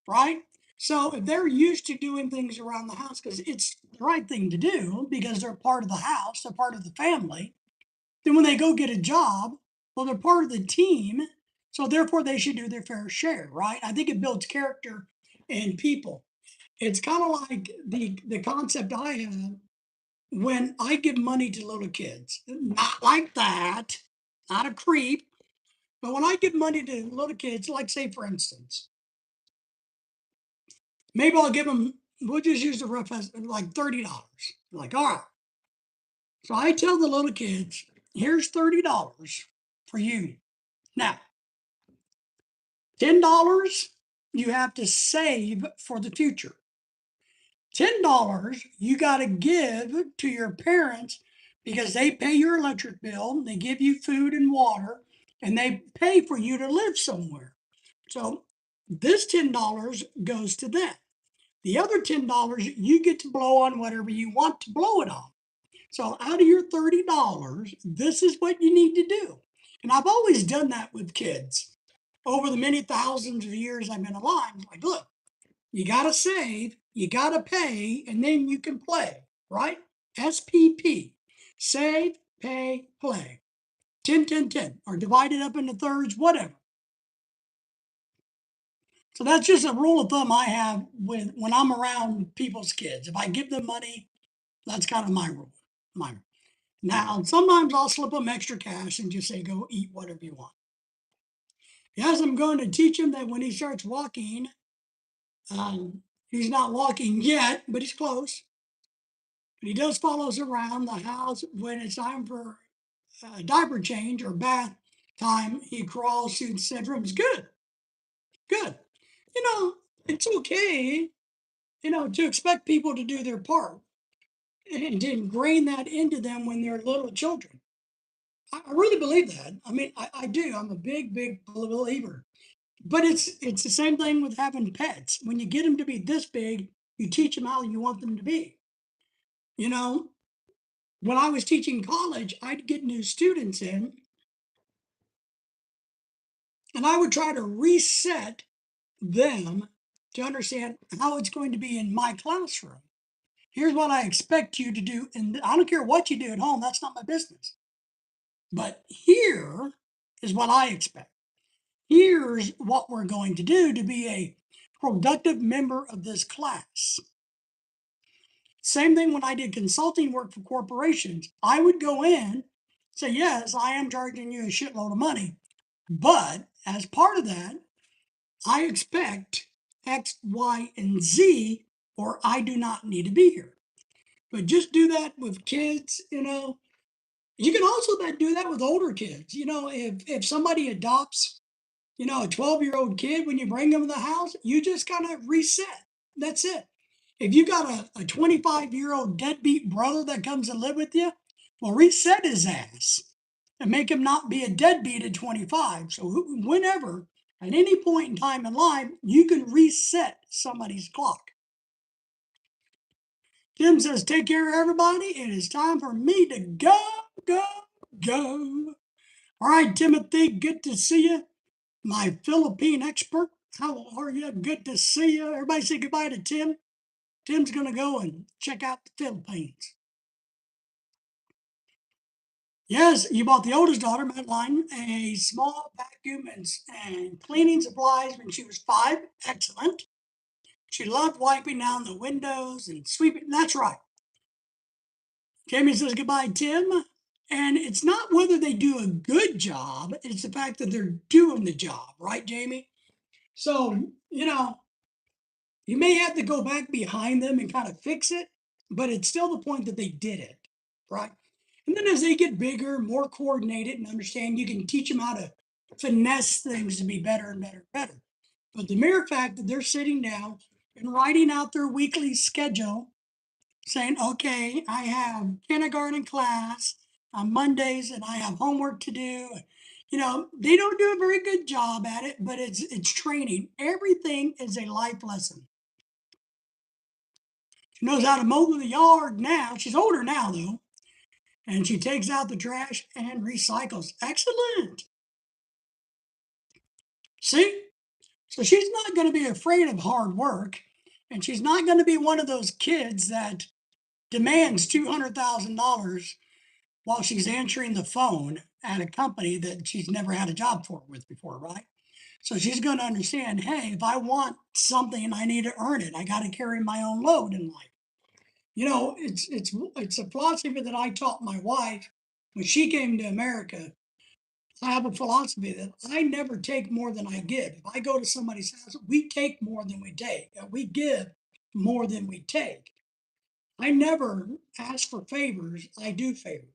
Speaker 1: right? So if they're used to doing things around the house because it's the right thing to do because they're part of the house, they're part of the family, then when they go get a job, well, they're part of the team. So therefore, they should do their fair share, right? I think it builds character in people. It's kind of like the concept I have when I give money to little kids, not like that, not a creep, but when I give money to little kids, like say for instance, maybe I'll give them, we'll just use the rough as like $30. Like, all right. So I tell the little kids, here's $30 for you. Now, $10 you have to save for the future. $10 you got to give to your parents because they pay your electric bill, they give you food and water, and they pay for you to live somewhere. So this $10 goes to them. The other $10 you get to blow on whatever you want to blow it on. So out of your $30, this is what you need to do. And I've always done that with kids over the many thousands of years I've been alive. Like, look, you got to save, you got to pay, and then you can play, right? SPP, save, pay, play. 10, 10, 10, or divide it up into thirds, whatever. So that's just a rule of thumb I have with when I'm around people's kids. If I give them money, that's kind of my rule. My Now, sometimes I'll slip them extra cash and just say, go eat whatever you want. Yes, I'm going to teach him that when he starts walking, he's not walking yet, but he's close. But he does follow us around the house when it's time for a diaper change or bath time. He crawls through the center. It's good, good. You know, it's okay, to expect people to do their part and to ingrain that into them when they're little children. I really believe that. I mean, I do. I'm a big, big believer. But it's the same thing with having pets. When you get them to be this big, you teach them how you want them to be. You know, when I was teaching college, I'd get new students in, and I would try to reset them to understand how it's going to be in my classroom. Here's what I expect you to do, and I don't care what you do at home. That's not my business. But here is what I expect. Here's what we're going to do to be a productive member of this class. Same thing when I did consulting work for corporations. I would go in, say, yes, I am charging you a shitload of money. But as part of that, I expect X, Y, and Z, or I do not need to be here. But just do that with kids. You can also do that with older kids. If somebody adopts a 12-year-old kid, when you bring them in the house, you just kind of reset. That's it. If you got a 25-year-old deadbeat brother that comes to live with you, well, reset his ass and make him not be a deadbeat at 25. So whenever, at any point in time in life, you can reset somebody's clock. Tim says, take care of everybody. It is time for me to go, go, go. All right, Timothy, good to see you. My Philippine expert. How are you? Good to see you. Everybody say goodbye to Tim. Tim's going to go and check out the Philippines. Yes, you bought the oldest daughter, Madeline, a small vacuum and cleaning supplies when she was 5. Excellent. She loved wiping down the windows and sweeping. That's right. Jamie says goodbye, Tim. And it's not whether they do a good job, it's the fact that they're doing the job, right, Jamie? So, you may have to go back behind them and kind of fix it, but it's still the point that they did it, right? And then as they get bigger, more coordinated, and understand, you can teach them how to finesse things to be better and better and better. But the mere fact that they're sitting down, and writing out their weekly schedule, saying, okay, I have kindergarten class on Mondays and I have homework to do. You know, they don't do a very good job at it, but it's training. Everything is a life lesson. She knows how to mow the yard now. She's older now though, and she takes out the trash and recycles. Excellent. See? So she's not going to be afraid of hard work, and she's not going to be one of those kids that demands $200,000 while she's answering the phone at a company that she's never had a job for with before, right? So she's going to understand, hey, if I want something, I need to earn it. I got to carry my own load in life. You know, it's a philosophy that I taught my wife when she came to America. I have a philosophy that I never take more than I give. If I go to somebody's house, we take more than we take. We give more than we take. I never ask for favors, I do favors.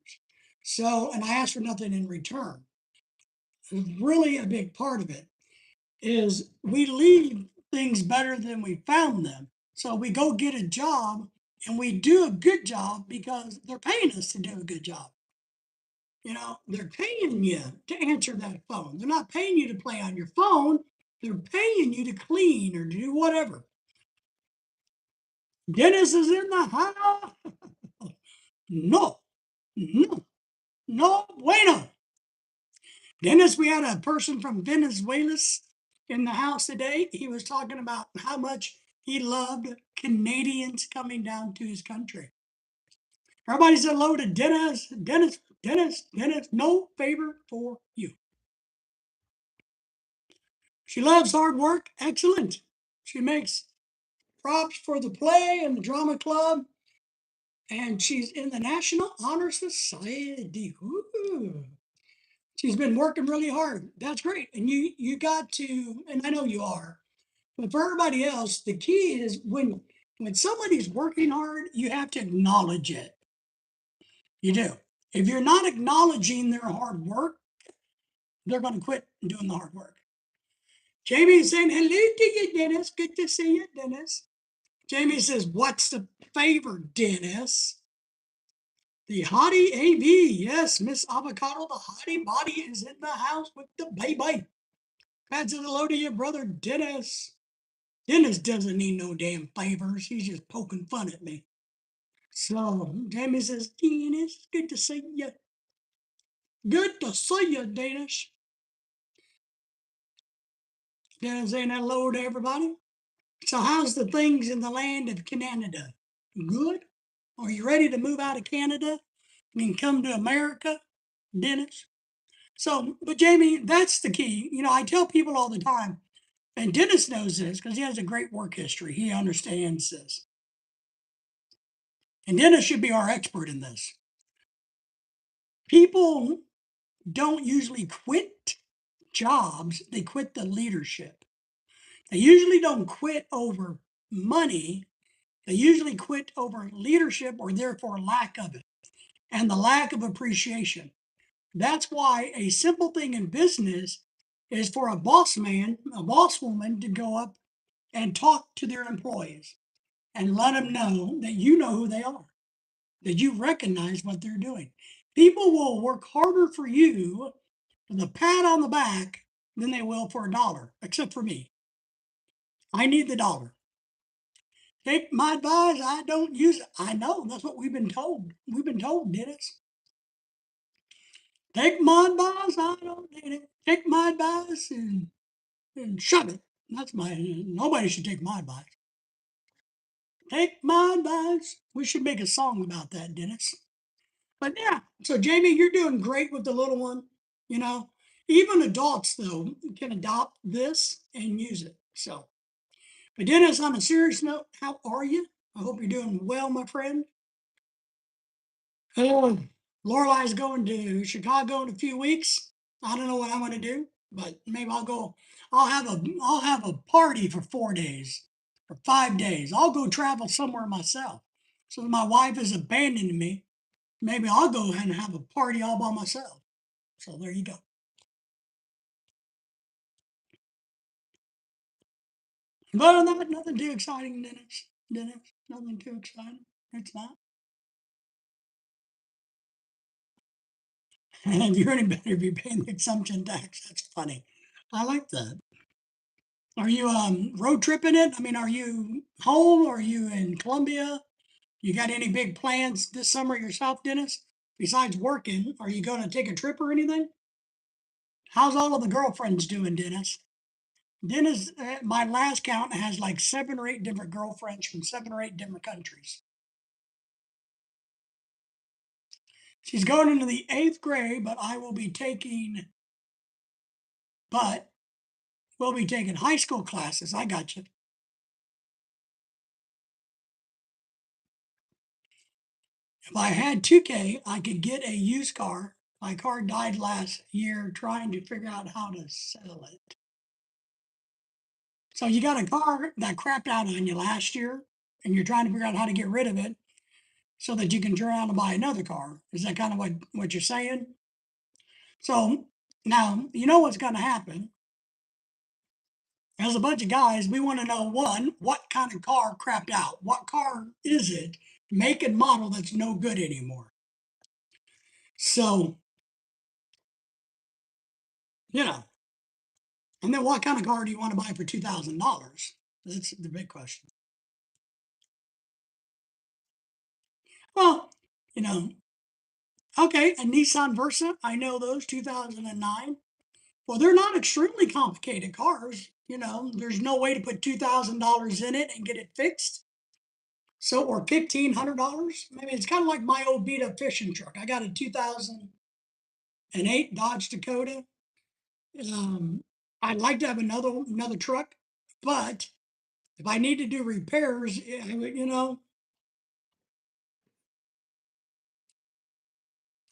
Speaker 1: So, and I ask for nothing in return. Really, a big part of it is we leave things better than we found them. So we go get a job and we do a good job because they're paying us to do a good job. You know, they're paying you to answer that phone. They're not paying you to play on your phone. They're paying you to clean or do whatever. Dennis is in the house. No, no, no, bueno. Dennis, we had a person from Venezuela in the house today. He was talking about how much he loved Canadians coming down to his country. Everybody said hello to Dennis. Dennis, Dennis, Dennis, no favor for you. She loves hard work. Excellent. She makes props for the play and the drama club. And she's in the National Honor Society. Ooh. She's been working really hard. That's great. And you got to, and I know you are, but for everybody else, the key is when somebody's working hard, you have to acknowledge it. You do. If you're not acknowledging their hard work, they're going to quit doing the hard work. Jamie's saying hello to you, Dennis. Good to see you, Dennis. Jamie says, what's the favor, Dennis? The hottie AV. Yes, Miss Avocado, the hottie body is in the house with the baby. Pass it hello to your brother, Dennis. Dennis doesn't need no damn favors. He's just poking fun at me. So Jamie says, Dennis, good to see you. Good to see you, Dennis. Dennis saying hello to everybody. So how's the things in the land of Canada? Good? Are you ready to move out of Canada and come to America, Dennis? So, but Jamie, that's the key. You know, I tell people all the time, and Dennis knows this because he has a great work history. He understands this. And Dennis should be our expert in this. People don't usually quit jobs, they quit the leadership. They usually don't quit over money, they usually quit over leadership or therefore lack of it and the lack of appreciation. That's why a simple thing in business is for a boss man, a boss woman to go up and talk to their employees and let them know that you know who they are, that you recognize what they're doing. People will work harder for you for the pat on the back than they will for a dollar, except for me. I need the dollar. Take my advice, I don't use it. I know, that's what we've been told. We've been told, Dennis. Take my advice, I don't need it. Take my advice and shove it. That's my, nobody should take my advice. Take my advice. We should make a song about that, Dennis. But yeah, so Jamie, you're doing great with the little one. You know, even adults though can adopt this and use it. So, but Dennis, on a serious note, how are you? I hope you're doing well, my friend. Lorelai's going to Chicago in a few weeks. I don't know what I'm going to do, but maybe I'll go. I'll have a party for 4 days or 5 days. I'll go travel somewhere myself. So my wife is abandoning me. Maybe I'll go and have a party all by myself. So there you go. But nothing too exciting, Dennis. Dennis, nothing too exciting. It's not. And you're any better if you pay the consumption tax. That's funny. I like that. Are you road tripping it? I mean, are you home? Are you in Columbia? You got any big plans this summer yourself, Dennis? Besides working, are you going to take a trip or anything? How's all of the girlfriends doing, Dennis? Dennis, my last count has like 7 or 8 different girlfriends from 7 or 8 different countries. She's going into the 8th grade, but we'll be taking high school classes. I got you. If I had 2K, I could get a used car. My car died last year trying to figure out how to sell it. So you got a car that crapped out on you last year, and you're trying to figure out how to get rid of it so that you can turn around and buy another car. Is that kind of what you're saying? So now you know what's going to happen. As a bunch of guys, we want to know one, what kind of car crapped out? What car is it? Make and model that's no good anymore. So, you know, and then what kind of car do you want to buy for $2,000? That's the big question. Well, you know, okay, a Nissan Versa, I know those 2009. Well, they're not extremely complicated cars. There's no way to put $2,000 in it and get it fixed. So, or $1,500. Maybe it's kind of like my old beat up fishing truck. I got a 2008 Dodge Dakota. Um, I'd like to have another truck, but if I need to do repairs,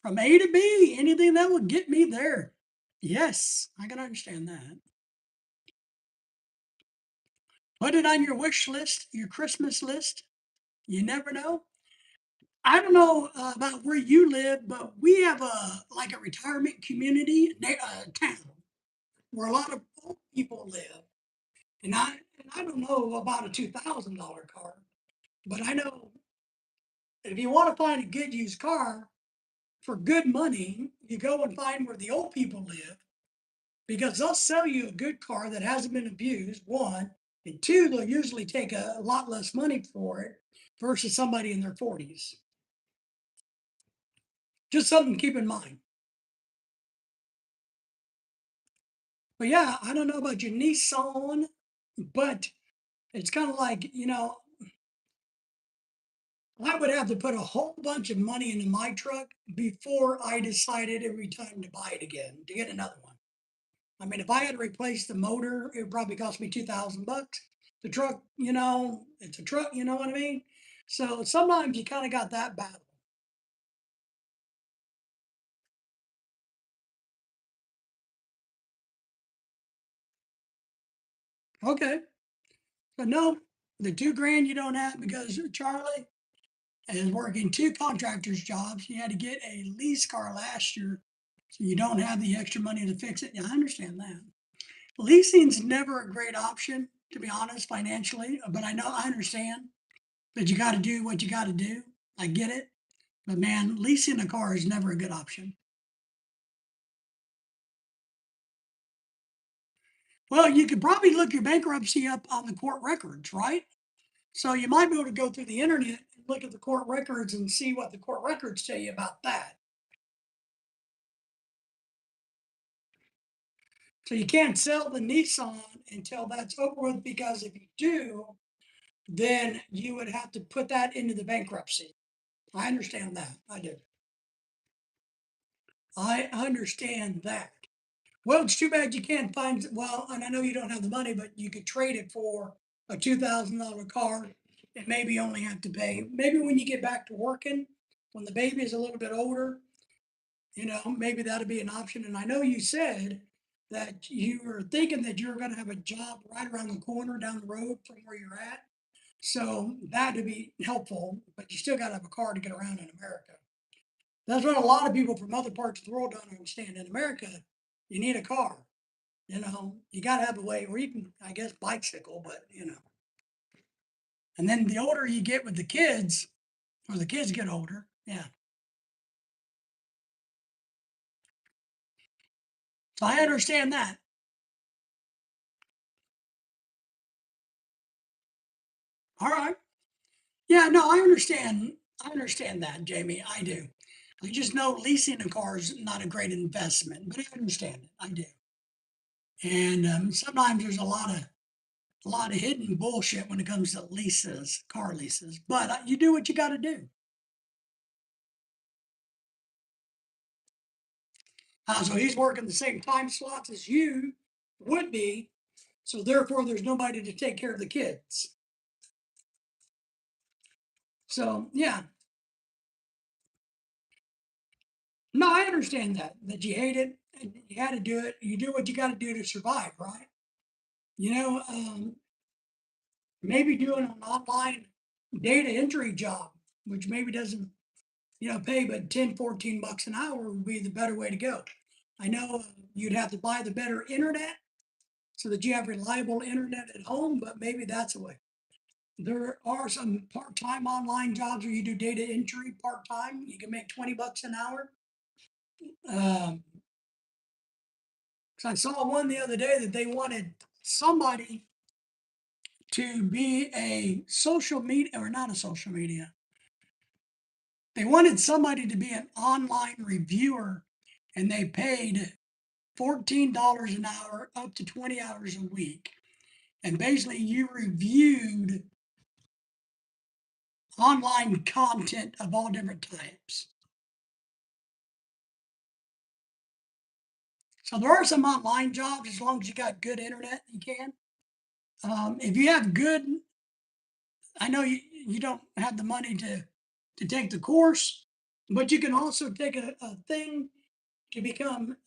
Speaker 1: from A to B, anything that would get me there. Yes, I can understand that. Put it on your wish list, your Christmas list. You never know. I don't know about where you live, but we have like a retirement community town where a lot of old people live. And I don't know about a $2,000 car, but I know if you want to find a good used car for good money, you go and find where the old people live because they'll sell you a good car that hasn't been abused, one, and two, they'll usually take a lot less money for it versus somebody in their 40s. Just something to keep in mind. But yeah, I don't know about your Nissan, but it's kind of like, I would have to put a whole bunch of money into my truck before I decided every time to buy it again, to get another one. I mean, if I had to replace the motor, it would probably cost me $2,000. The truck, it's a truck, you know what I mean? So sometimes you kind of got that battle. Okay. But no, the 2 grand you don't have because Charlie is working 2 contractors' jobs. He had to get a lease car last year, so you don't have the extra money to fix it. Yeah, I understand that. Leasing's never a great option, to be honest, financially, but I understand that you got to do what you got to do. I get it. But man, leasing a car is never a good option. Well, you could probably look your bankruptcy up on the court records, right? So you might be able to go through the internet and look at the court records and see what the court records tell you about that. So you can't sell the Nissan until that's over with because if you do, then you would have to put that into the bankruptcy. I understand that. I do. I understand that. Well, it's too bad you can't find, well, and I know you don't have the money, but you could trade it for a $2,000 car and maybe only have to pay, maybe when you get back to working, when the baby is a little bit older, maybe that'd be an option. And I know you said that you were thinking that you're going to have a job right around the corner down the road from where you're at. So that'd be helpful, but you still got to have a car to get around in America. That's what a lot of people from other parts of the world don't understand. In America, you need a car. You got to have a way, or you can, I guess, bicycle, but. And then the older you get with the kids, or the kids get older, yeah. So I understand that. All right. Yeah, no, I understand. I understand that, Jamie. I do. I just know leasing a car is not a great investment, but I understand it. I do. And sometimes there's a lot of hidden bullshit when it comes to leases, car leases. But you do what you got to do. So he's working the same time slots as you would be. So therefore, there's nobody to take care of the kids. So yeah, no, I understand that you hate it and you got to do it. You do what you got to do to survive, right? You know, maybe doing an online data entry job, which maybe doesn't, pay but 10, 14 bucks an hour would be the better way to go. I know you'd have to buy the better internet so that you have reliable internet at home, but maybe that's a way. There are some part-time online jobs where you do data entry part-time. You can make 20 bucks an hour. Um, 'Cause I saw one the other day that they wanted somebody to be a social media, or not a social media. They wanted somebody to be an online reviewer, and they paid $14 an hour up to 20 hours a week. And basically, you reviewed online content of all different types. So there are some online jobs as long as you got good internet, you can. If you have good, I know you don't have the money to take the course, but you can also take a thing to become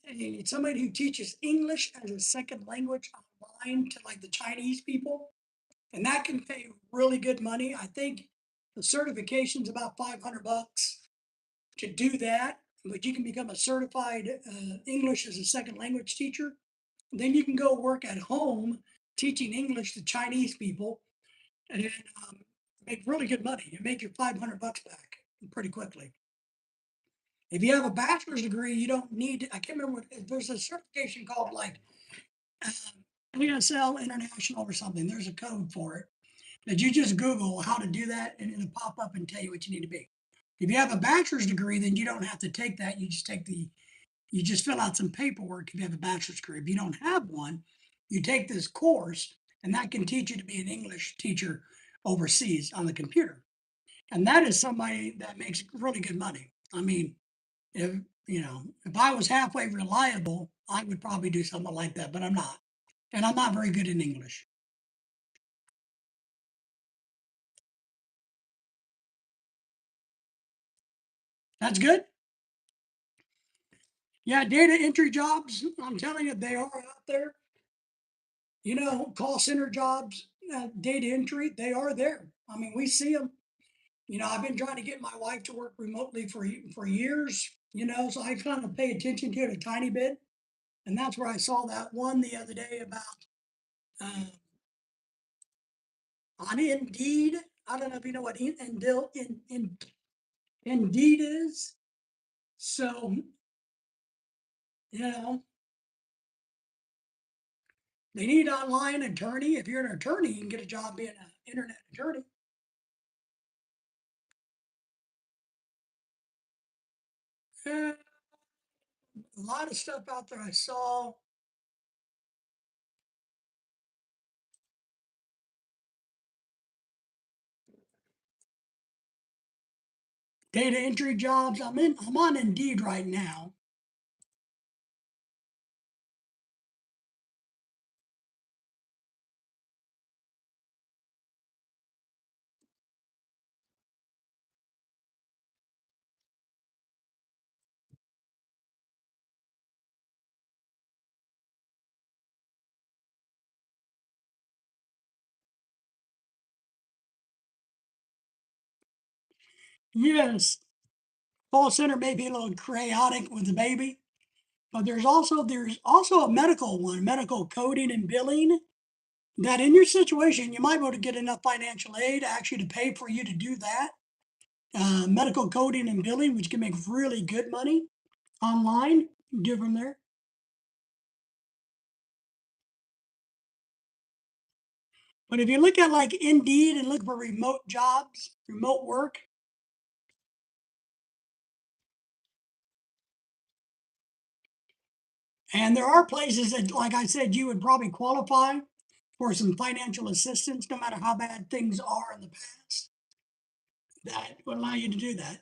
Speaker 1: somebody who teaches English as a second language online to like the Chinese people, and that can pay really good money. I think the certification's about 500 bucks to do that, but you can become a certified English as a second language teacher. Then you can go work at home teaching English to Chinese people and um, make really good money. You make your 500 bucks back pretty quickly. If you have a bachelor's degree, you don't need, I can't remember what, there's a certification called like ASL International or something. There's a code for it that you just Google how to do that and it'll pop up and tell you what you need to be. If you have a bachelor's degree, then you don't have to take that. You just fill out some paperwork if you have a bachelor's degree. If you don't have one, you take this course and that can teach you to be an English teacher overseas on the computer. And that is somebody that makes really good money. I mean, if if I was halfway reliable, I would probably do something like that, but I'm not. And I'm not very good in English. That's good. Yeah, data entry jobs, I'm telling you, they are out there. Call center jobs, data entry, they are there. I mean, we see them. I've been trying to get my wife to work remotely for years, so I kind of pay attention to it a tiny bit. And that's where I saw that one the other day about uh, on Indeed. I don't know if you know what Indeed is. So, you know, they need online attorney. If you're an attorney, you can get a job being an internet attorney. Uh, a lot of stuff out there I saw. Data entry jobs. I'm on Indeed right now. Yes, call center may be a little chaotic with the baby, But there's also a medical one, medical coding and billing, that in your situation, you might be able to get enough financial aid actually to pay for you to do that. Medical coding and billing, which can make really good money online. Do from there. But if you look at like Indeed and look for remote jobs, remote work, and there are places that, like I said, you would probably qualify for some financial assistance, no matter how bad things are in the past, that would allow you to do that.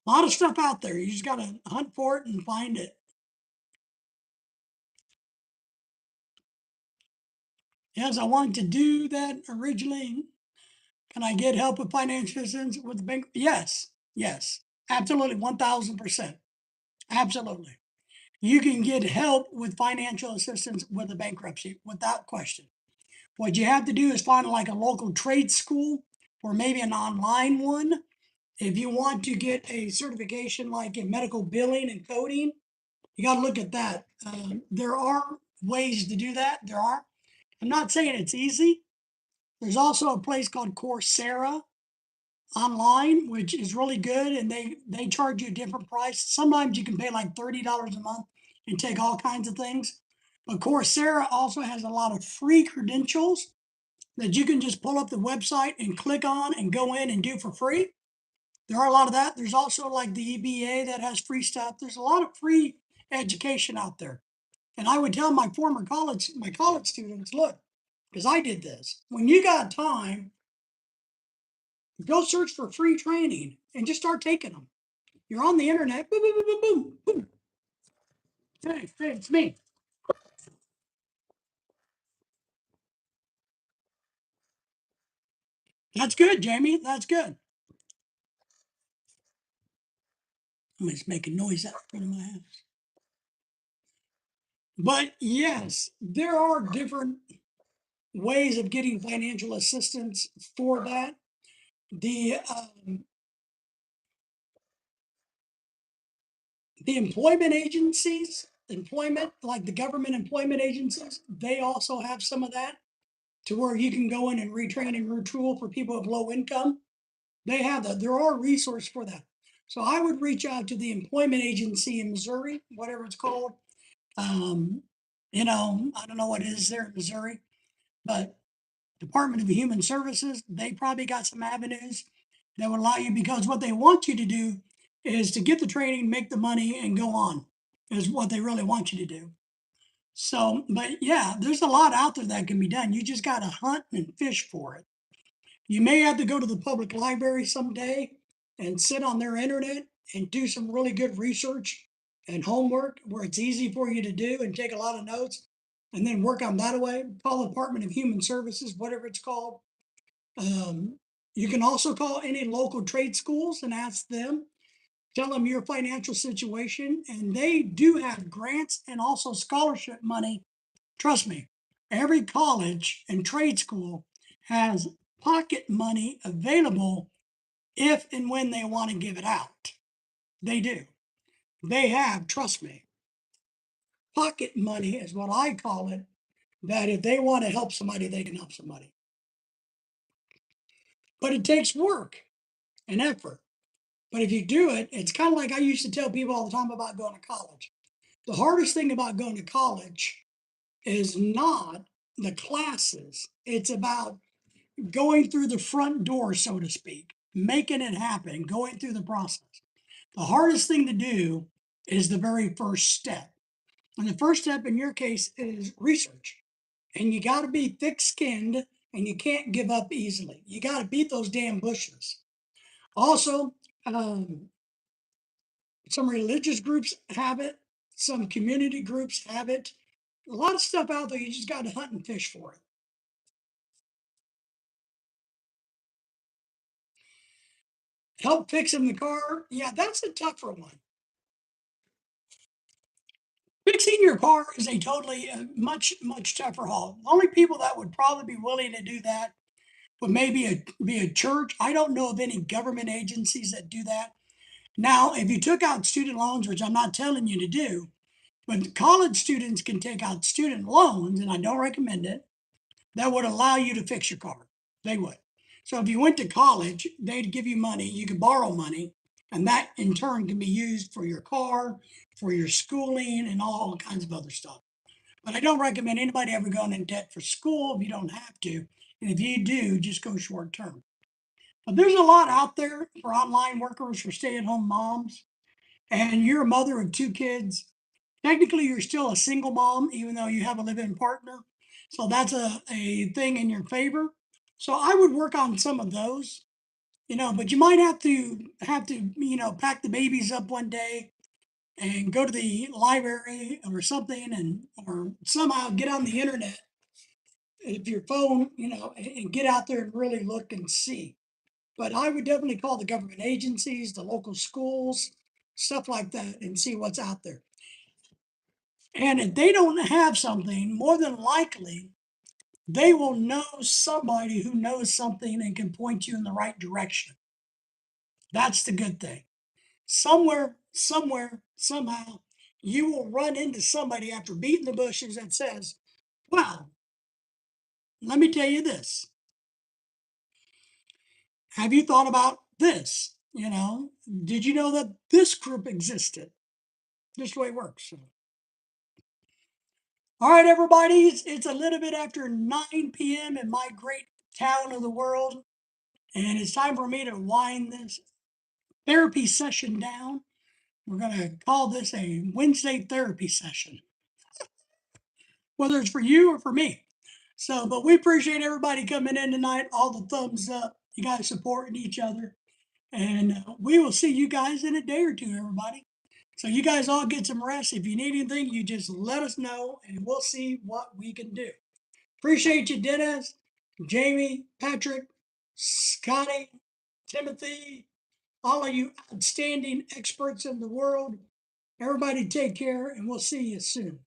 Speaker 1: A lot of stuff out there. You just got to hunt for it and find it. Yes, I wanted to do that originally. Can I get help with financial assistance with the bank? Yes, yes, absolutely, 1000%. Absolutely. You can get help with financial assistance with a bankruptcy without question. What you have to do is find like a local trade school or maybe an online one. If you want to get a certification like in medical billing and coding, you got to look at that. There are ways to do that. There are. I'm not saying it's easy. There's also a place called Coursera online, which is really good, and they charge you a different price. Sometimes you can pay like $30 a month and take all kinds of things. But Coursera also has a lot of free credentials that you can just pull up the website and click on and go in and do for free. There are a lot of that. There's also like the EBA that has free stuff. There's a lot of free education out there. And I would tell my college students, look, because I did this. When you got time, go search for free training and just start taking them. You're on the internet. Boom, boom, boom, boom, boom, boom. Hey, it's me. That's good, Jamie. That's good. I'm just making noise out in front of my house. But yes, there are different ways of getting financial assistance for that. The employment agencies, employment like the government employment agencies, they also have some of that to where you can go in and retrain and retool for people with low income. They have that. There are resources for that. So I would reach out to the employment agency in Missouri, whatever it's called. Um, I don't know what it is there in Missouri, but Department of Human Services, they probably got some avenues that would allow you, because what they want you to do is to get the training, make the money, and go on, is what they really want you to do. So, but yeah, there's a lot out there that can be done. You just got to hunt and fish for it. You may have to go to the public library someday and sit on their internet and do some really good research and homework where it's easy for you to do and take a lot of notes and then work on that way. Call the Department of Human Services, whatever it's called. Um, you can also call any local trade schools and ask them, tell them your financial situation, and they do have grants and also scholarship money. Trust me, every college and trade school has pocket money available if and when they want to give it out. They do. They have, trust me, pocket money is what I call it, that if they want to help somebody, they can help somebody. But it takes work and effort. But if you do it, it's kind of like I used to tell people all the time about going to college. The hardest thing about going to college is not the classes, it's about going through the front door, so to speak, making it happen, going through the process. The hardest thing to do is the very first step. And the first step in your case is research. And you got to be thick skinned and you can't give up easily. You got to beat those damn bushes. Also, um, some religious groups have it, some community groups have it. A lot of stuff out there, you just got to hunt and fish for it. Help fixing the car. Yeah, that's a tougher one. Fixing your car is a totally much tougher haul. The only people that would probably be willing to do that would maybe be a church. I don't know of any government agencies that do that. Now, if you took out student loans, which I'm not telling you to do, but college students can take out student loans, and I don't recommend it, that would allow you to fix your car. They would. So if you went to college, they'd give you money, you could borrow money, and that in turn can be used for your car, for your schooling, and all kinds of other stuff. But I don't recommend anybody ever going in debt for school if you don't have to. And if you do, just go short term. But there's a lot out there for online workers, for stay at home moms, and you're a mother of two kids. Technically, you're still a single mom, even though you have a live in partner. So that's a thing in your favor. So I would work on some of those, but you might have to pack the babies up one day and go to the library or something and or somehow get on the internet if your phone, and get out there and really look and see. But I would definitely call the government agencies, the local schools, stuff like that, and see what's out there. And if they don't have something, more than likely, they will know somebody who knows something and can point you in the right direction. That's the good thing. Somewhere, somehow, you will run into somebody after beating the bushes that says, well, let me tell you this. Have you thought about this? Did you know that this group existed? Just the way it works. So, all right, everybody, it's a little bit after 9 p.m. in my great town of the world, and it's time for me to wind this therapy session down. We're going to call this a Wednesday therapy session, whether it's for you or for me. So, but we appreciate everybody coming in tonight, all the thumbs up, you guys supporting each other. And we will see you guys in a day or two, everybody. So, you guys all get some rest. If you need anything, you just let us know and we'll see what we can do. Appreciate you, Dennis, Jamie, Patrick, Scotty, Timothy, all of you outstanding experts in the world. Everybody take care and we'll see you soon.